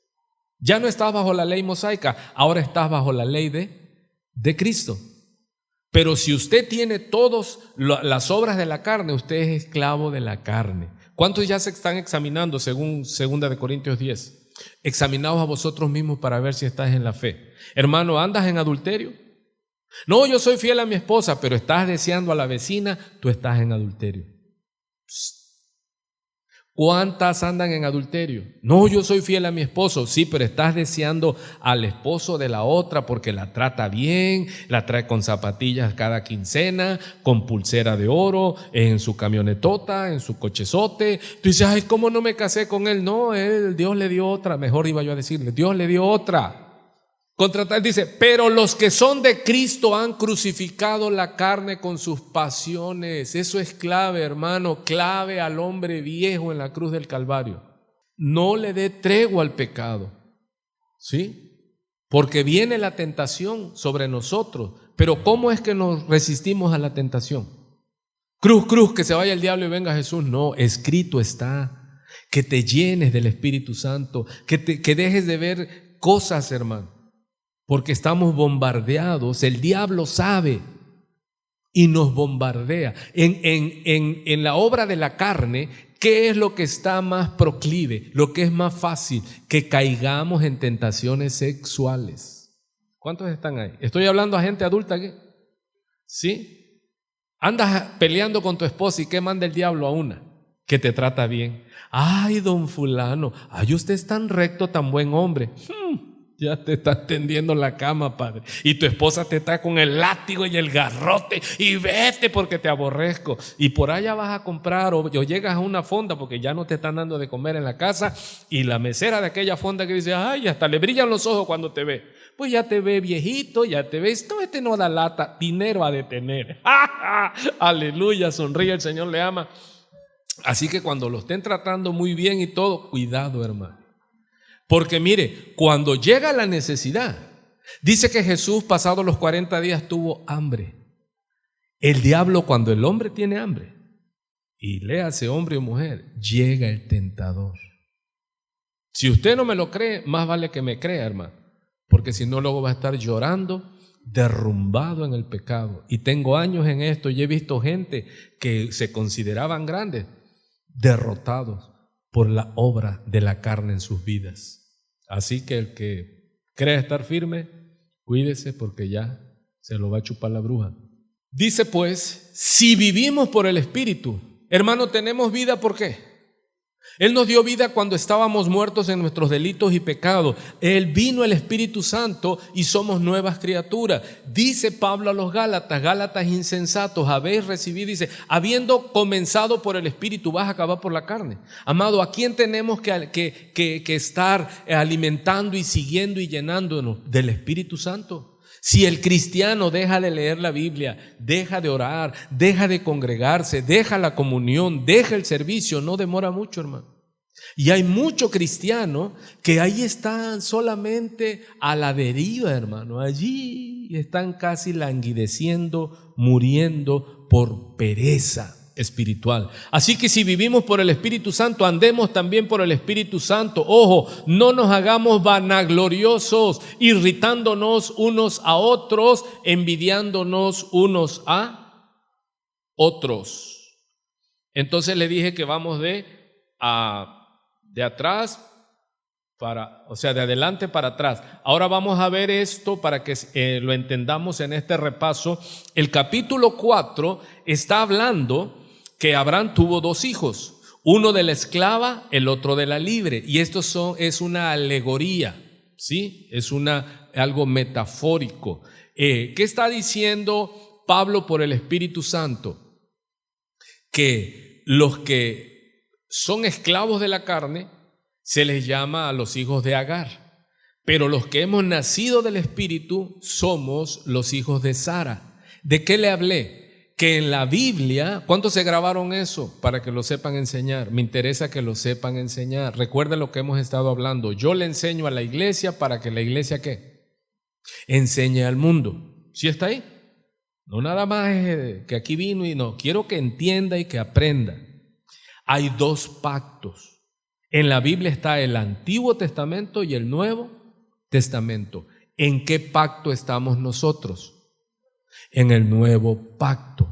Ya no estás bajo la ley mosaica, ahora estás bajo la ley de Cristo. Pero si usted tiene todas las obras de la carne, usted es esclavo de la carne. ¿Cuántos ya se están examinando según 2 Corintios 10? Examinaos a vosotros mismos para ver si estás en la fe. Hermano, ¿andas en adulterio? No, yo soy fiel a mi esposa, pero estás deseando a la vecina, tú estás en adulterio. ¿Cuántas andan en adulterio? No, yo soy fiel a mi esposo, sí, pero estás deseando al esposo de la otra porque la trata bien, la trae con zapatillas cada quincena, con pulsera de oro, en su camionetota, en su cochezote. Tú dices, ay, ¿cómo no me casé con él? No, Dios le dio otra, mejor iba yo a decirle, Dios le dio otra. Dice, pero los que son de Cristo han crucificado la carne con sus pasiones. Eso es clave, hermano, clave al hombre viejo en la cruz del Calvario. no le dé tregua al pecado, ¿sí? Porque viene la tentación sobre nosotros. Pero ¿cómo es que nos resistimos a la tentación? Cruz, cruz, que se vaya el diablo y venga Jesús. No, escrito está. Que te llenes del Espíritu Santo, que dejes de ver cosas, hermano. Porque estamos bombardeados. El diablo sabe y nos bombardea. En la obra de la carne, ¿qué es lo que está más proclive? Lo que es más fácil, que caigamos en tentaciones sexuales. ¿Cuántos están ahí? Estoy hablando a gente adulta aquí. ¿Sí? Andas peleando con tu esposa y ¿qué manda el diablo a una? Que te trata bien. Ay, don fulano, ay, usted es tan recto, tan buen hombre. Ya te está tendiendo la cama, padre. Y tu esposa te está con el látigo y el garrote y vete porque te aborrezco. Y por allá vas a comprar o llegas a una fonda porque ya no te están dando de comer en la casa y la mesera de aquella fonda que dice, ay, hasta le brillan los ojos cuando te ve. Pues ya te ve viejito, ya te ves, no, este no da lata, dinero ha de tener. Aleluya, sonríe, el Señor le ama. Así que cuando lo estén tratando muy bien y todo, cuidado, hermano. Porque mire, cuando llega la necesidad, dice que Jesús pasados los 40 días tuvo hambre. El diablo, cuando el hombre tiene hambre, y léase hombre o mujer, llega el tentador. Si usted no me lo cree, más vale que me crea, hermano, porque si no luego va a estar llorando, derrumbado en el pecado. Y tengo años en esto y he visto gente que se consideraban grandes, derrotados por la obra de la carne en sus vidas. Así que el que crea estar firme, cuídese porque ya se lo va a chupar la bruja. Dice pues, si vivimos por el Espíritu, hermano, tenemos vida, ¿por qué? Él nos dio vida cuando estábamos muertos en nuestros delitos y pecados. Él vino el Espíritu Santo y somos nuevas criaturas. Dice Pablo a los Gálatas insensatos, habéis recibido, dice, habiendo comenzado por el Espíritu, vas a acabar por la carne. Amado, ¿a quién tenemos que estar alimentando y siguiendo y llenándonos? Del Espíritu Santo. Si el cristiano deja de leer la Biblia, deja de orar, deja de congregarse, deja la comunión, deja el servicio, no demora mucho, hermano. Y hay muchos cristianos que ahí están solamente a la deriva, hermano. Allí están casi languideciendo, muriendo por pereza espiritual. Así que si vivimos por el Espíritu Santo, andemos también por el Espíritu Santo. Ojo, no nos hagamos vanagloriosos, irritándonos unos a otros, envidiándonos unos a otros. Entonces le dije que vamos de atrás de adelante para atrás. Ahora vamos a ver esto para que lo entendamos en este repaso. El capítulo 4 está hablando que Abraham tuvo 2 hijos, uno de la esclava, el otro de la libre, y esto es una alegoría, ¿sí? Es algo metafórico. ¿Qué está diciendo Pablo por el Espíritu Santo? Que los que son esclavos de la carne se les llama a los hijos de Agar, pero los que hemos nacido del Espíritu somos los hijos de Sara. ¿De qué le hablé? Que en la Biblia, ¿cuántos se grabaron eso? Para que lo sepan enseñar. Me interesa que lo sepan enseñar. Recuerden lo que hemos estado hablando. Yo le enseño a la iglesia para que la iglesia ¿qué? Enseñe al mundo. ¿Sí está ahí? No nada más es que aquí vino y no. Quiero que entienda y que aprenda. Hay 2 pactos. En la Biblia está el Antiguo Testamento y el Nuevo Testamento. ¿En qué pacto estamos nosotros? En el nuevo pacto.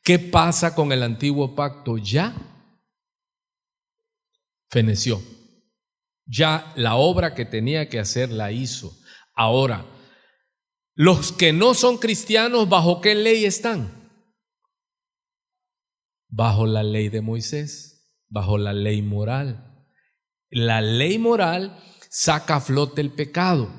¿Qué pasa con el antiguo pacto? Ya feneció. Ya la obra que tenía que hacer la hizo. Ahora, los que no son cristianos, ¿bajo qué ley están? Bajo la ley de Moisés, bajo la ley moral. La ley moral saca a flote el pecado.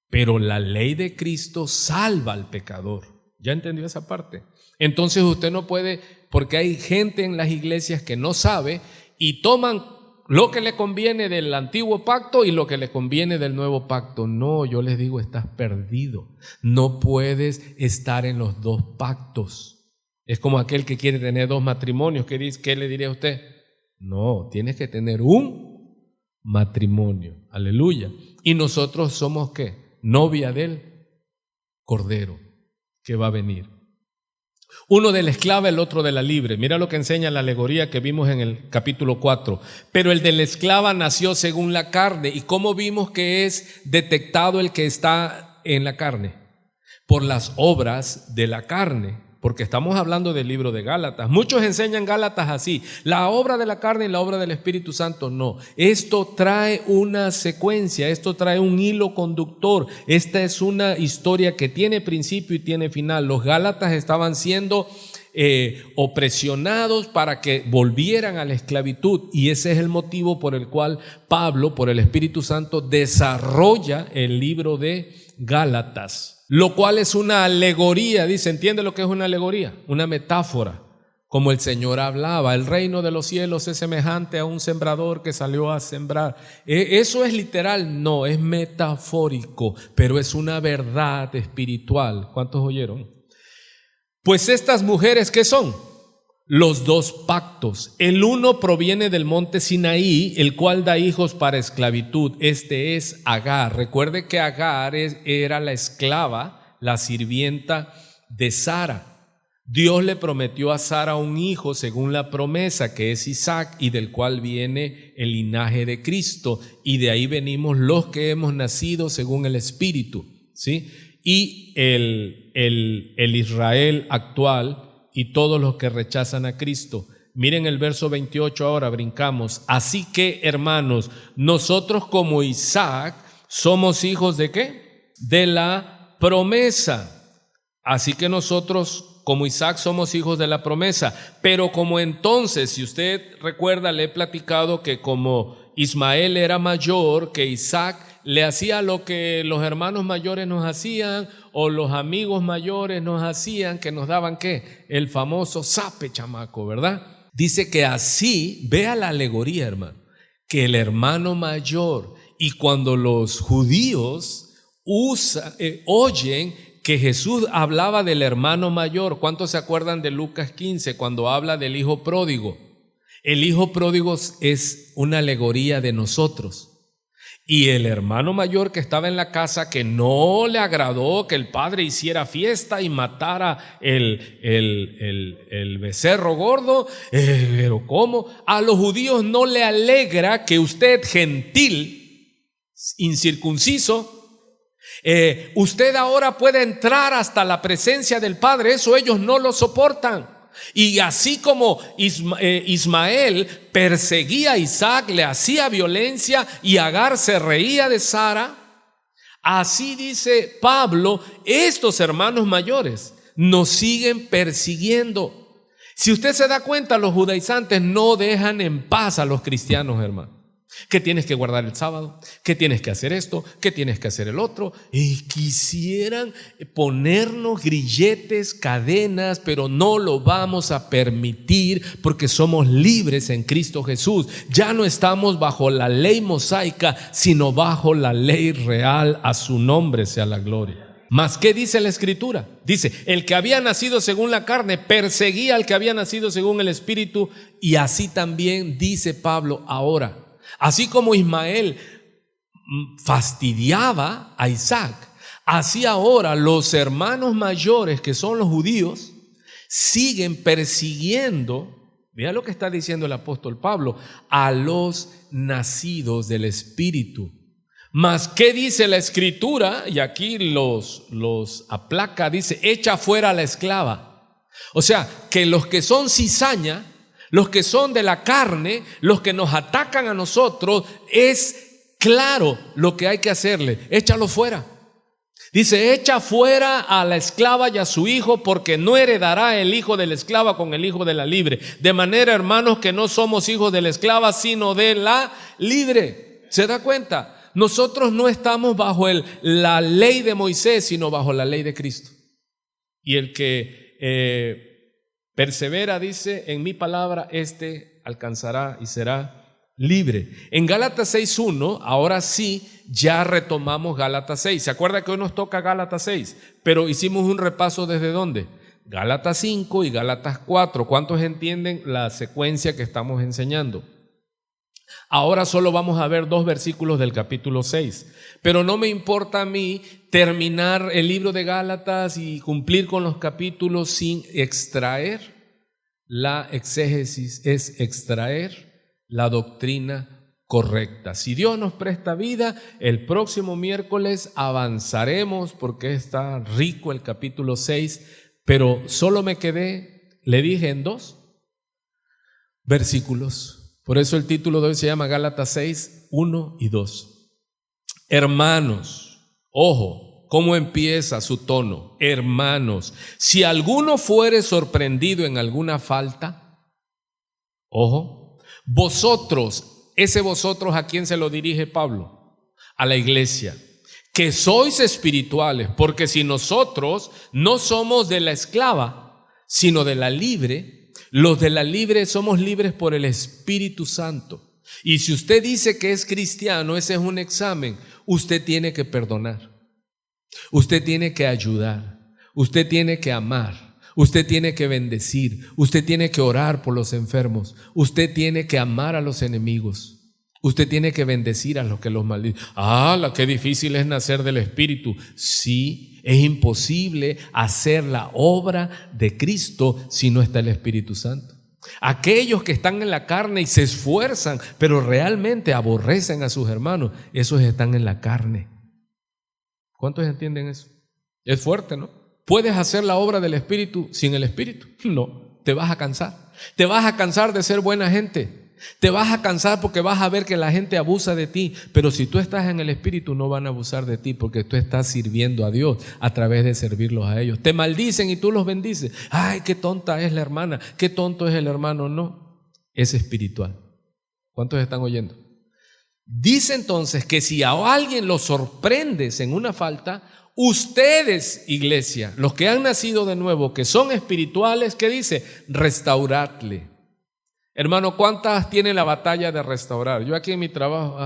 Pero la ley de Cristo salva al pecador. ¿Ya entendió esa parte? Entonces usted no puede, porque hay gente en las iglesias que no sabe y toman lo que le conviene del antiguo pacto y lo que le conviene del nuevo pacto. No, yo les digo, estás perdido. No puedes estar en los 2 pactos. Es como aquel que quiere tener 2 matrimonios. ¿Qué le diría a usted? No, tienes que tener un matrimonio. Aleluya. Y nosotros somos ¿qué? Novia del Cordero que va a venir. Uno de la esclava, el otro de la libre. Mira lo que enseña la alegoría que vimos en el capítulo 4. Pero el de la esclava nació según la carne. ¿Y cómo vimos que es detectado el que está en la carne? Por las obras de la carne. Porque estamos hablando del libro de Gálatas. Muchos enseñan Gálatas así. La obra de la carne y la obra del Espíritu Santo no. Esto trae una secuencia, esto trae un hilo conductor. Esta es una historia que tiene principio y tiene final. Los Gálatas estaban siendo opresionados para que volvieran a la esclavitud. Y ese es el motivo por el cual Pablo, por el Espíritu Santo, desarrolla el libro de Gálatas. Lo cual es una alegoría, dice, ¿entiende lo que es una alegoría? Una metáfora, como el Señor hablaba, el reino de los cielos es semejante a un sembrador que salió a sembrar. ¿Eso es literal? No, es metafórico, pero es una verdad espiritual. ¿Cuántos oyeron? Pues estas mujeres, ¿qué son? Los dos pactos. El uno proviene del monte Sinaí, el cual da hijos para esclavitud. Este es Agar. Recuerde que Agar era la esclava, la sirvienta de Sara. Dios le prometió a Sara un hijo según la promesa, que es Isaac, y del cual viene el linaje de Cristo. Y de ahí venimos los que hemos nacido según el Espíritu, ¿sí? Y el Israel actual y todos los que rechazan a Cristo. Miren el verso 28 ahora, brincamos. Así que, hermanos, nosotros como Isaac somos hijos ¿de qué? De la promesa. Así que nosotros como Isaac somos hijos de la promesa. Pero como entonces, si usted recuerda, le he platicado que como Ismael era mayor que Isaac, le hacía lo que los hermanos mayores nos hacían o los amigos mayores nos hacían, que nos daban ¿qué? El famoso zape, chamaco, ¿verdad? Dice que así, vea la alegoría, hermano, que el hermano mayor, y cuando los judíos oyen que Jesús hablaba del hermano mayor, ¿cuántos se acuerdan de Lucas 15 cuando habla del hijo pródigo? El hijo pródigo es una alegoría de nosotros. Y el hermano mayor que estaba en la casa, que no le agradó que el padre hiciera fiesta y matara el becerro gordo, pero ¿cómo? A los judíos no le alegra que usted, gentil, incircunciso, usted ahora puede entrar hasta la presencia del Padre. Eso ellos no lo soportan. Y así como Ismael perseguía a Isaac, le hacía violencia y Agar se reía de Sara, así dice Pablo, estos hermanos mayores nos siguen persiguiendo. Si usted se da cuenta, los judaizantes no dejan en paz a los cristianos, hermano. Que tienes que guardar el sábado, que tienes que hacer esto, que tienes que hacer el otro. Y quisieran ponernos grilletes, cadenas, pero no lo vamos a permitir porque somos libres en Cristo Jesús. Ya no estamos bajo la ley mosaica, sino bajo la ley real. A su nombre sea la gloria. ¿Mas qué dice la Escritura? Dice, el que había nacido según la carne perseguía al que había nacido según el Espíritu, y así también dice Pablo ahora. Así como Ismael fastidiaba a Isaac, así ahora los hermanos mayores, que son los judíos, siguen persiguiendo, mira lo que está diciendo el apóstol Pablo, a los nacidos del Espíritu. Mas, ¿qué dice la Escritura? Y aquí los aplaca, dice, echa fuera a la esclava. O sea, que los que son cizaña, los que son de la carne, los que nos atacan a nosotros, es claro lo que hay que hacerle, échalo fuera. Dice, echa fuera a la esclava y a su hijo, porque no heredará el hijo de la esclava con el hijo de la libre. De manera, hermanos, que no somos hijos de la esclava, sino de la libre. ¿Se da cuenta? Nosotros no estamos bajo la ley de Moisés, sino bajo la ley de Cristo. Y el que persevera, dice, en mi palabra, este alcanzará y será libre. En Gálatas 6:1, ahora sí, ya retomamos Gálatas 6. ¿Se acuerda que hoy nos toca Gálatas 6? Pero hicimos un repaso ¿desde dónde? Gálatas 5 y Gálatas 4. ¿Cuántos entienden la secuencia que estamos enseñando? Ahora solo vamos a ver 2 versículos del capítulo 6, pero no me importa a mí terminar el libro de Gálatas y cumplir con los capítulos sin extraer la exégesis, es extraer la doctrina correcta. Si Dios nos presta vida, el próximo miércoles avanzaremos porque está rico el capítulo 6, pero solo me quedé, le dije, en 2 versículos. Por eso el título de hoy se llama Gálatas 6, 1 y 2. Hermanos, ojo, ¿cómo empieza su tono? Hermanos, si alguno fuere sorprendido en alguna falta, ojo, vosotros, ese vosotros, ¿a quién se lo dirige Pablo? A la iglesia, que sois espirituales, porque si nosotros no somos de la esclava, sino de la libre, los de la libre somos libres por el Espíritu Santo. Y si usted dice que es cristiano, ese es un examen. Usted tiene que perdonar, usted tiene que ayudar, usted tiene que amar, usted tiene que bendecir, usted tiene que orar por los enfermos, usted tiene que amar a los enemigos, usted tiene que bendecir a los que los maldicen. Qué difícil es nacer del Espíritu. Sí, es imposible hacer la obra de Cristo si no está el Espíritu Santo. Aquellos que están en la carne y se esfuerzan, pero realmente aborrecen a sus hermanos, esos están en la carne. ¿Cuántos entienden eso? Es fuerte, ¿no? ¿Puedes hacer la obra del Espíritu sin el Espíritu? No, te vas a cansar. Te vas a cansar de ser buena gente. Te vas a cansar porque vas a ver que la gente abusa de ti, pero si tú estás en el Espíritu no van a abusar de ti porque tú estás sirviendo a Dios a través de servirlos a ellos. Te maldicen y tú los bendices. Ay, qué tonta es la hermana, qué tonto es el hermano. No, es espiritual. ¿Cuántos están oyendo? Dice entonces que si a alguien lo sorprendes en una falta, ustedes, iglesia, los que han nacido de nuevo, que son espirituales, ¿qué dice? Restauradle. Hermano, ¿cuántas tiene la batalla de restaurar? Yo aquí en mi trabajo,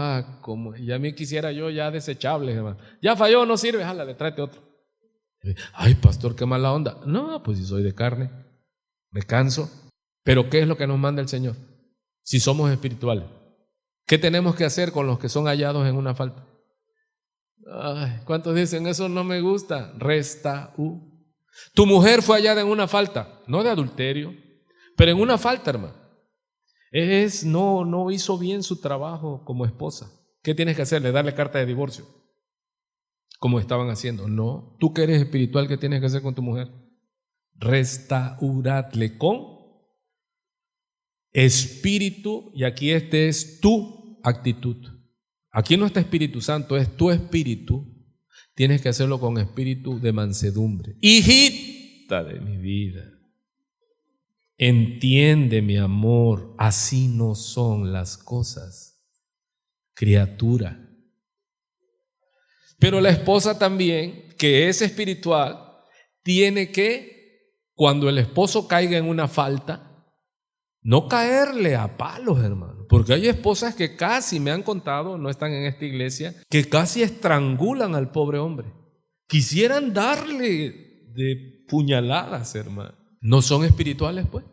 como ya me quisiera yo ya desechables, hermano. Ya falló, no sirve, jálale, tráete otro. Ay, pastor, qué mala onda. No, pues si soy de carne, me canso. Pero ¿qué es lo que nos manda el Señor? Si somos espirituales, ¿qué tenemos que hacer con los que son hallados en una falta? Ay, ¿cuántos dicen eso no me gusta? Tu mujer fue hallada en una falta, no de adulterio, pero en una falta, hermano. No hizo bien su trabajo como esposa. ¿Qué tienes que hacerle? Darle carta de divorcio, como estaban haciendo. No, tú que eres espiritual, ¿qué tienes que hacer con tu mujer? Restauradle con espíritu, y aquí es tu actitud. Aquí no está Espíritu Santo, es tu espíritu. Tienes que hacerlo con espíritu de mansedumbre. Hijita de mi vida, entiende, mi amor, así no son las cosas, criatura. Pero la esposa también, que es espiritual, tiene que, cuando el esposo caiga en una falta, no caerle a palos, hermano. Porque hay esposas que casi, me han contado, no están en esta iglesia, que casi estrangulan al pobre hombre. Quisieran darle de puñaladas, hermano. ¿No son espirituales, pues?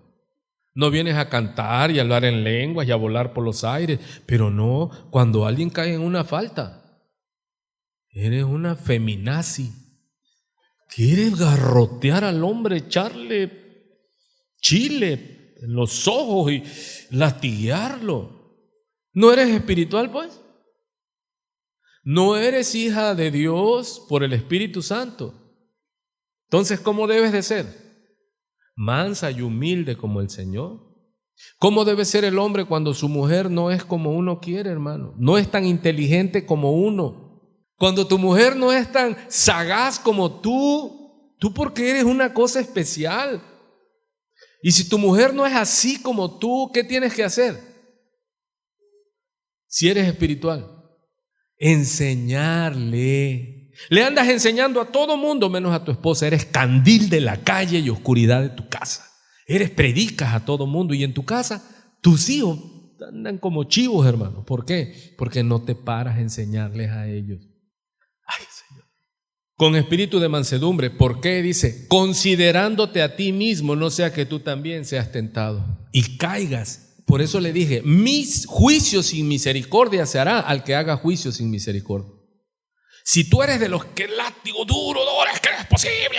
No vienes a cantar y a hablar en lenguas y a volar por los aires, pero no, cuando alguien cae en una falta, eres una feminazi. Quieres garrotear al hombre, echarle chile en los ojos y latigarlo. ¿No eres espiritual, pues? ¿No eres hija de Dios por el Espíritu Santo? Entonces, ¿cómo debes de ser? Mansa y humilde como el Señor. ¿Cómo debe ser el hombre cuando su mujer no es como uno quiere, hermano? No es tan inteligente como uno. Cuando tu mujer no es tan sagaz como tú porque eres una cosa especial. Y si tu mujer no es así como tú, ¿qué tienes que hacer? Si eres espiritual, enseñarle. Le andas enseñando a todo mundo menos a tu esposa. Eres candil de la calle y oscuridad de tu casa. Predicas a todo mundo y en tu casa tus hijos andan como chivos, hermano. ¿Por qué? Porque no te paras a enseñarles a ellos. Ay, Señor. Con espíritu de mansedumbre. ¿Por qué? Dice, considerándote a ti mismo, no sea que tú también seas tentado y caigas Por eso le dije, mis juicios sin misericordia se hará al que haga juicio sin misericordia. Si tú eres de los que látigo duro, es que no es posible,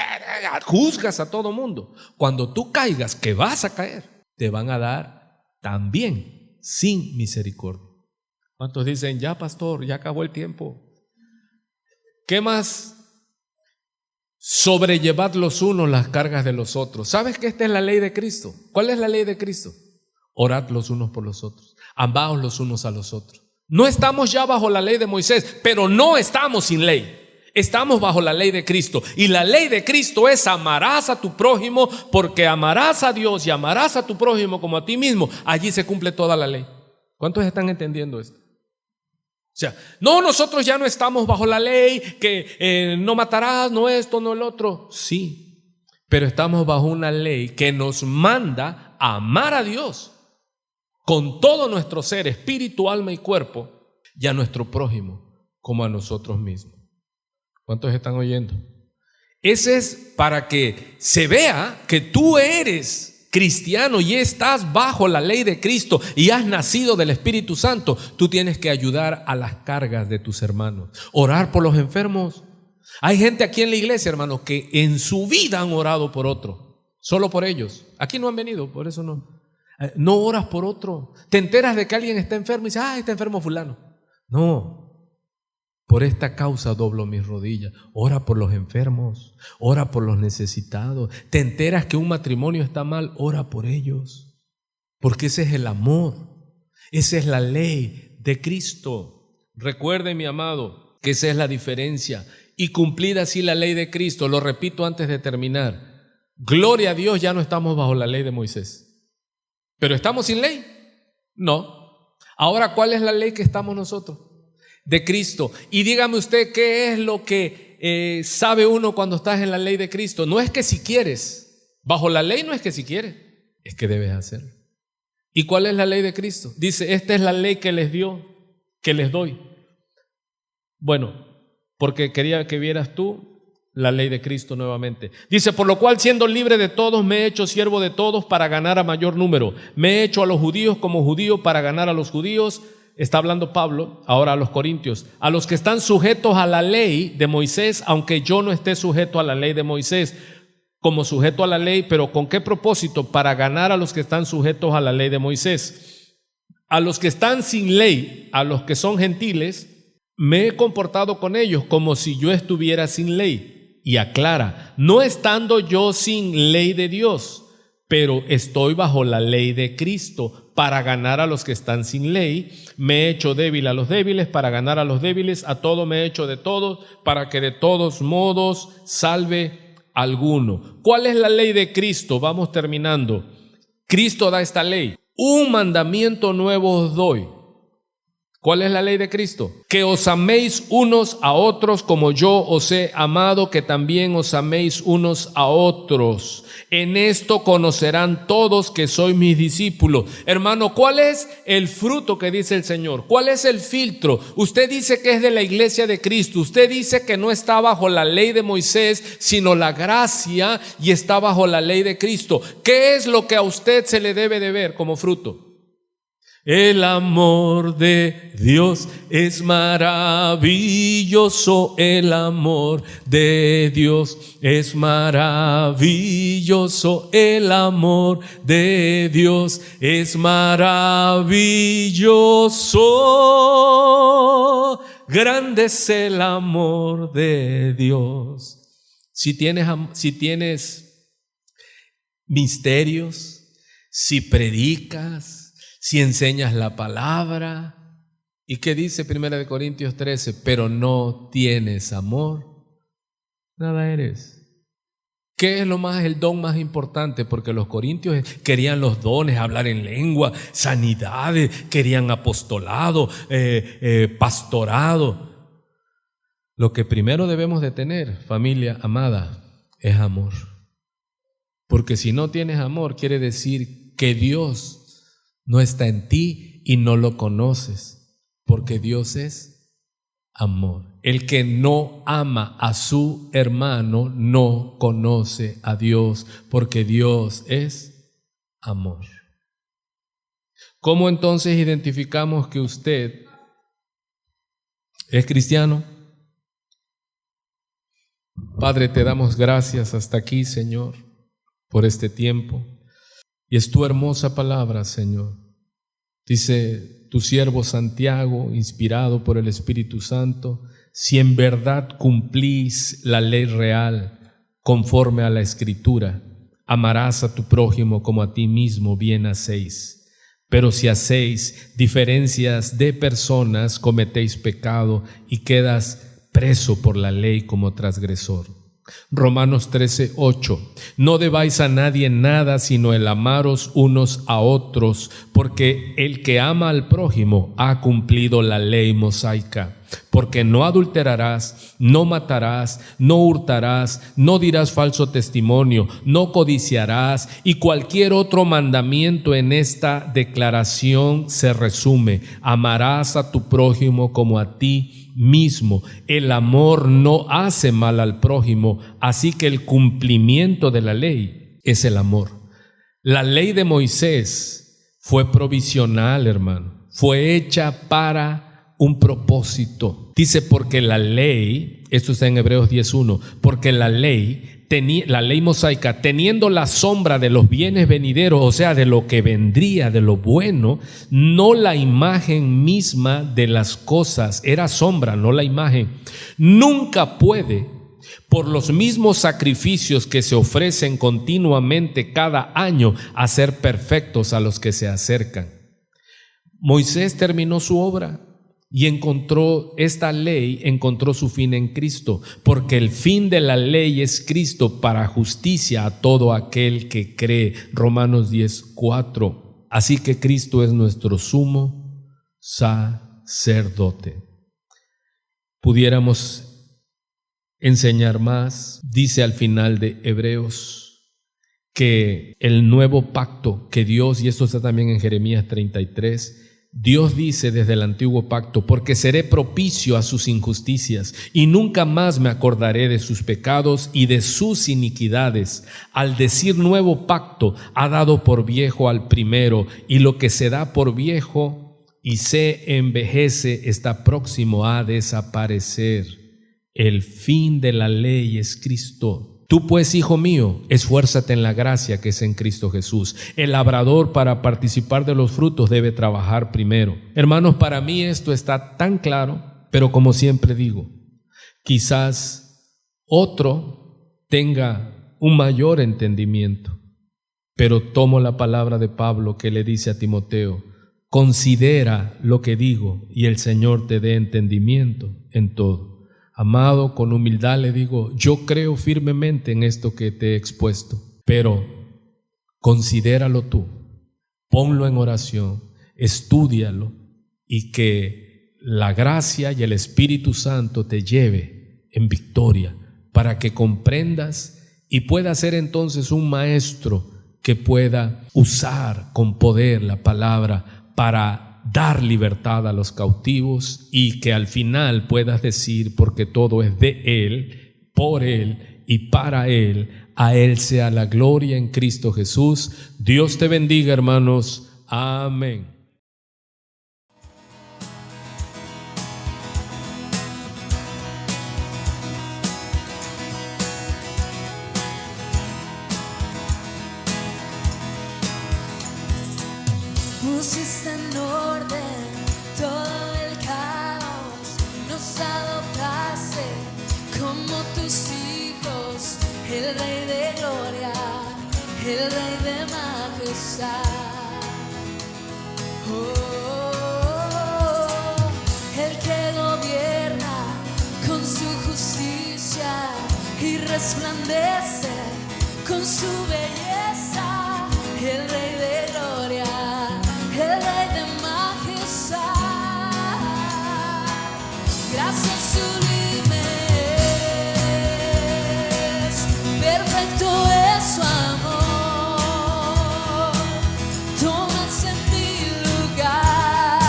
juzgas a todo mundo. Cuando tú caigas, que vas a caer, te van a dar también sin misericordia. ¿Cuántos dicen, ya pastor, ya acabó el tiempo? ¿Qué más? Sobrellevad los unos las cargas de los otros. ¿Sabes que esta es la ley de Cristo? ¿Cuál es la ley de Cristo? Orad los unos por los otros, amaos los unos a los otros. No estamos ya bajo la ley de Moisés, pero no estamos sin ley. Estamos bajo la ley de Cristo. Y la ley de Cristo es amarás a tu prójimo, porque amarás a Dios y amarás a tu prójimo como a ti mismo. Allí se cumple toda la ley. ¿Cuántos están entendiendo esto? O sea, no, nosotros ya no estamos bajo la ley, que no matarás, no esto, no el otro. Sí, pero estamos bajo una ley que nos manda a amar a Dios con todo nuestro ser, espíritu, alma y cuerpo, y a nuestro prójimo como a nosotros mismos. ¿Cuántos están oyendo? Ese es para que se vea que tú eres cristiano y estás bajo la ley de Cristo y has nacido del Espíritu Santo. Tú tienes que ayudar a las cargas de tus hermanos, orar por los enfermos. Hay gente aquí en la iglesia, hermanos, que en su vida han orado por otro, solo por ellos. Aquí no han venido, por eso no. No oras por otro. Te enteras de que alguien está enfermo y dices, está enfermo fulano. No, por esta causa doblo mis rodillas. Ora por los enfermos, ora por los necesitados. Te enteras que un matrimonio está mal, ora por ellos. Porque ese es el amor, esa es la ley de Cristo. Recuerde, mi amado, que esa es la diferencia. Y cumplida así la ley de Cristo, lo repito antes de terminar, gloria a Dios, ya no estamos bajo la ley de Moisés. ¿Pero estamos sin ley? No. Ahora, ¿cuál es la ley que estamos nosotros? De Cristo. Y dígame usted, ¿qué es lo que sabe uno cuando estás en la ley de Cristo? No es que si quieres. Bajo la ley no es que si quieres, es que debes hacerlo. ¿Y cuál es la ley de Cristo? Dice, esta es la ley que les dio, que les doy. Bueno, porque quería que vieras tú la ley de Cristo nuevamente. Dice, por lo cual siendo libre de todos me he hecho siervo de todos para ganar a mayor número. Me he hecho a los judíos como judío para ganar a los judíos. Está hablando Pablo ahora a los corintios. A los que están sujetos a la ley de Moisés, aunque yo no esté sujeto a la ley de Moisés, como sujeto a la ley, pero ¿con qué propósito? Para ganar a los que están sujetos a la ley de Moisés. A los que están sin ley, a los que son gentiles, me he comportado con ellos como si yo estuviera sin ley. Y aclara, no estando yo sin ley de Dios, pero estoy bajo la ley de Cristo para ganar a los que están sin ley. Me he hecho débil a los débiles para ganar a los débiles. A todo me he hecho de todos para que de todos modos salve alguno. ¿Cuál es la ley de Cristo? Vamos terminando. Cristo da esta ley. Un mandamiento nuevo os doy. ¿Cuál es la ley de Cristo? Que os améis unos a otros como yo os he amado, que también os améis unos a otros. En esto conocerán todos que sois mis discípulos. Hermano, ¿cuál es el fruto que dice el Señor? ¿Cuál es el filtro? Usted dice que es de la iglesia de Cristo. Usted dice que no está bajo la ley de Moisés, sino la gracia, y está bajo la ley de Cristo. ¿Qué es lo que a usted se le debe de ver como fruto? El amor de Dios es maravilloso, el amor de Dios es maravilloso, el amor de Dios es maravilloso, grande es el amor de Dios. Si tienes misterios, si predicas, si enseñas la palabra. ¿Y qué dice 1 Corintios 13? Pero no tienes amor, nada eres. ¿Qué es el don más importante? Porque los corintios querían los dones, hablar en lengua, sanidades, querían apostolado, pastorado. Lo que primero debemos de tener, familia amada, es amor. Porque si no tienes amor, quiere decir que Dios no está en ti y no lo conoces, porque Dios es amor. El que no ama a su hermano no conoce a Dios, porque Dios es amor. ¿Cómo entonces identificamos que usted es cristiano? Padre, te damos gracias hasta aquí, Señor, por este tiempo. Y es tu hermosa palabra, Señor. Dice tu siervo Santiago, inspirado por el Espíritu Santo, si en verdad cumplís la ley real conforme a la Escritura, amarás a tu prójimo como a ti mismo, bien hacéis. Pero si hacéis diferencias de personas, cometéis pecado y quedas preso por la ley como transgresor. Romanos 13:8. No debáis a nadie nada sino el amaros unos a otros, porque el que ama al prójimo ha cumplido la ley mosaica. Porque no adulterarás, no matarás, no hurtarás, no dirás falso testimonio, no codiciarás, y cualquier otro mandamiento en esta declaración se resume: amarás a tu prójimo como a ti mismo. El amor no hace mal al prójimo, así que el cumplimiento de la ley es el amor. La ley de Moisés fue provisional, hermano, fue hecha para un propósito. Dice, porque la ley, esto está en Hebreos 10:1, porque la ley mosaica, teniendo la sombra de los bienes venideros, o sea, de lo que vendría, de lo bueno, no la imagen misma de las cosas, era sombra, no la imagen, nunca puede, por los mismos sacrificios que se ofrecen continuamente cada año, hacer perfectos a los que se acercan. Moisés terminó su obra y encontró esta ley, encontró su fin en Cristo, porque el fin de la ley es Cristo para justicia a todo aquel que cree. Romanos 10:4. Así que Cristo es nuestro sumo sacerdote. Pudiéramos enseñar más. Dice al final de Hebreos que el nuevo pacto que Dios, y esto está también en Jeremías 33, Dios dice desde el antiguo pacto: porque seré propicio a sus injusticias y nunca más me acordaré de sus pecados y de sus iniquidades. Al decir nuevo pacto, ha dado por viejo al primero, y lo que se da por viejo y se envejece está próximo a desaparecer. El fin de la ley es Cristo. Tú pues, hijo mío, esfuérzate en la gracia que es en Cristo Jesús. El labrador, para participar de los frutos, debe trabajar primero. Hermanos, para mí esto está tan claro, pero como siempre digo, quizás otro tenga un mayor entendimiento, pero tomo la palabra de Pablo que le dice a Timoteo: considera lo que digo y el Señor te dé entendimiento en todo. Amado, con humildad le digo, yo creo firmemente en esto que te he expuesto, pero considéralo tú, ponlo en oración, estúdialo, y que la gracia y el Espíritu Santo te lleve en victoria para que comprendas y puedas ser entonces un maestro que pueda usar con poder la palabra para dar libertad a los cautivos, y que al final puedas decir, porque todo es de Él, por Él y para Él, a Él sea la gloria en Cristo Jesús. Dios te bendiga, hermanos. Amén. Pusiste en orden todo el caos, nos adoptaste como tus hijos, el Rey de gloria, el Rey de majestad. El que gobierna con su justicia y resplandece con su belleza, el Rey de gloria, el Rey de majestad. Gracias sublimes, perfecto es su amor. Tomas en ti lugar,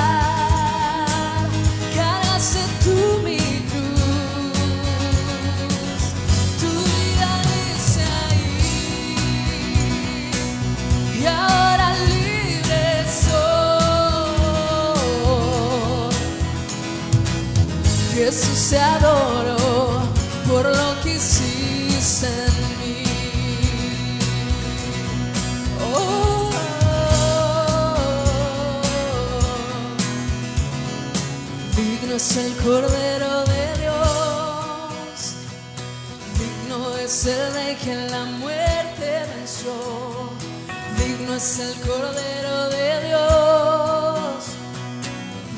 cargaste tú mi cruz, tu vida dice ahí, y ahora libre soy. Jesús te adoro por lo que hiciste en mí. Oh, digno es el Cordero de Dios, digno es el Rey que la muerte venció. Digno es el Cordero de Dios,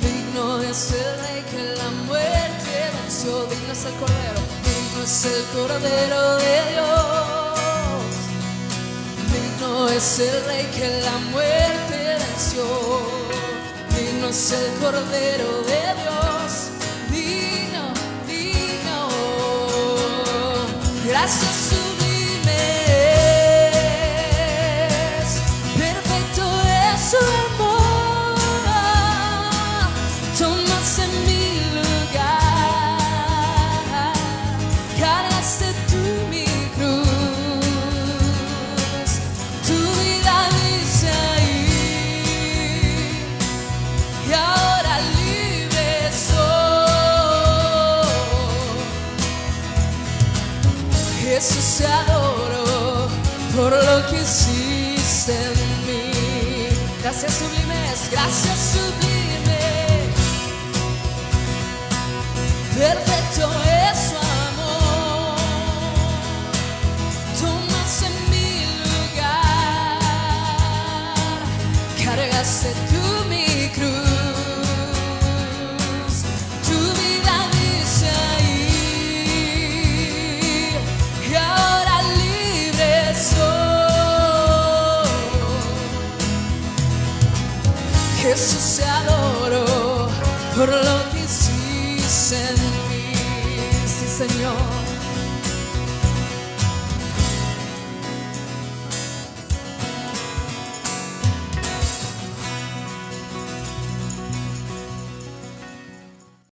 digno es el Rey que la muerte venció. Digno es el Cordero, digno es el Cordero de Dios, digno es el Rey que la muerte venció. Digno es el Cordero de Dios, digno, digno. Gracias sublimes, perfecto es su amor. Tomaste mi lugar, cargaste tú mi cruz, tu vida dice ahí, y ahora libre soy. Jesús te adoro por lo que hiciste en mí. Gracias sublimes, gracias sublimes, perfecto es su amor. Tomaste mi lugar, cargaste tú mi cruz, tu vida dice ahí, y ahora libre soy. Jesús te adoro por lo que hiciste en mí. Sí, Señor.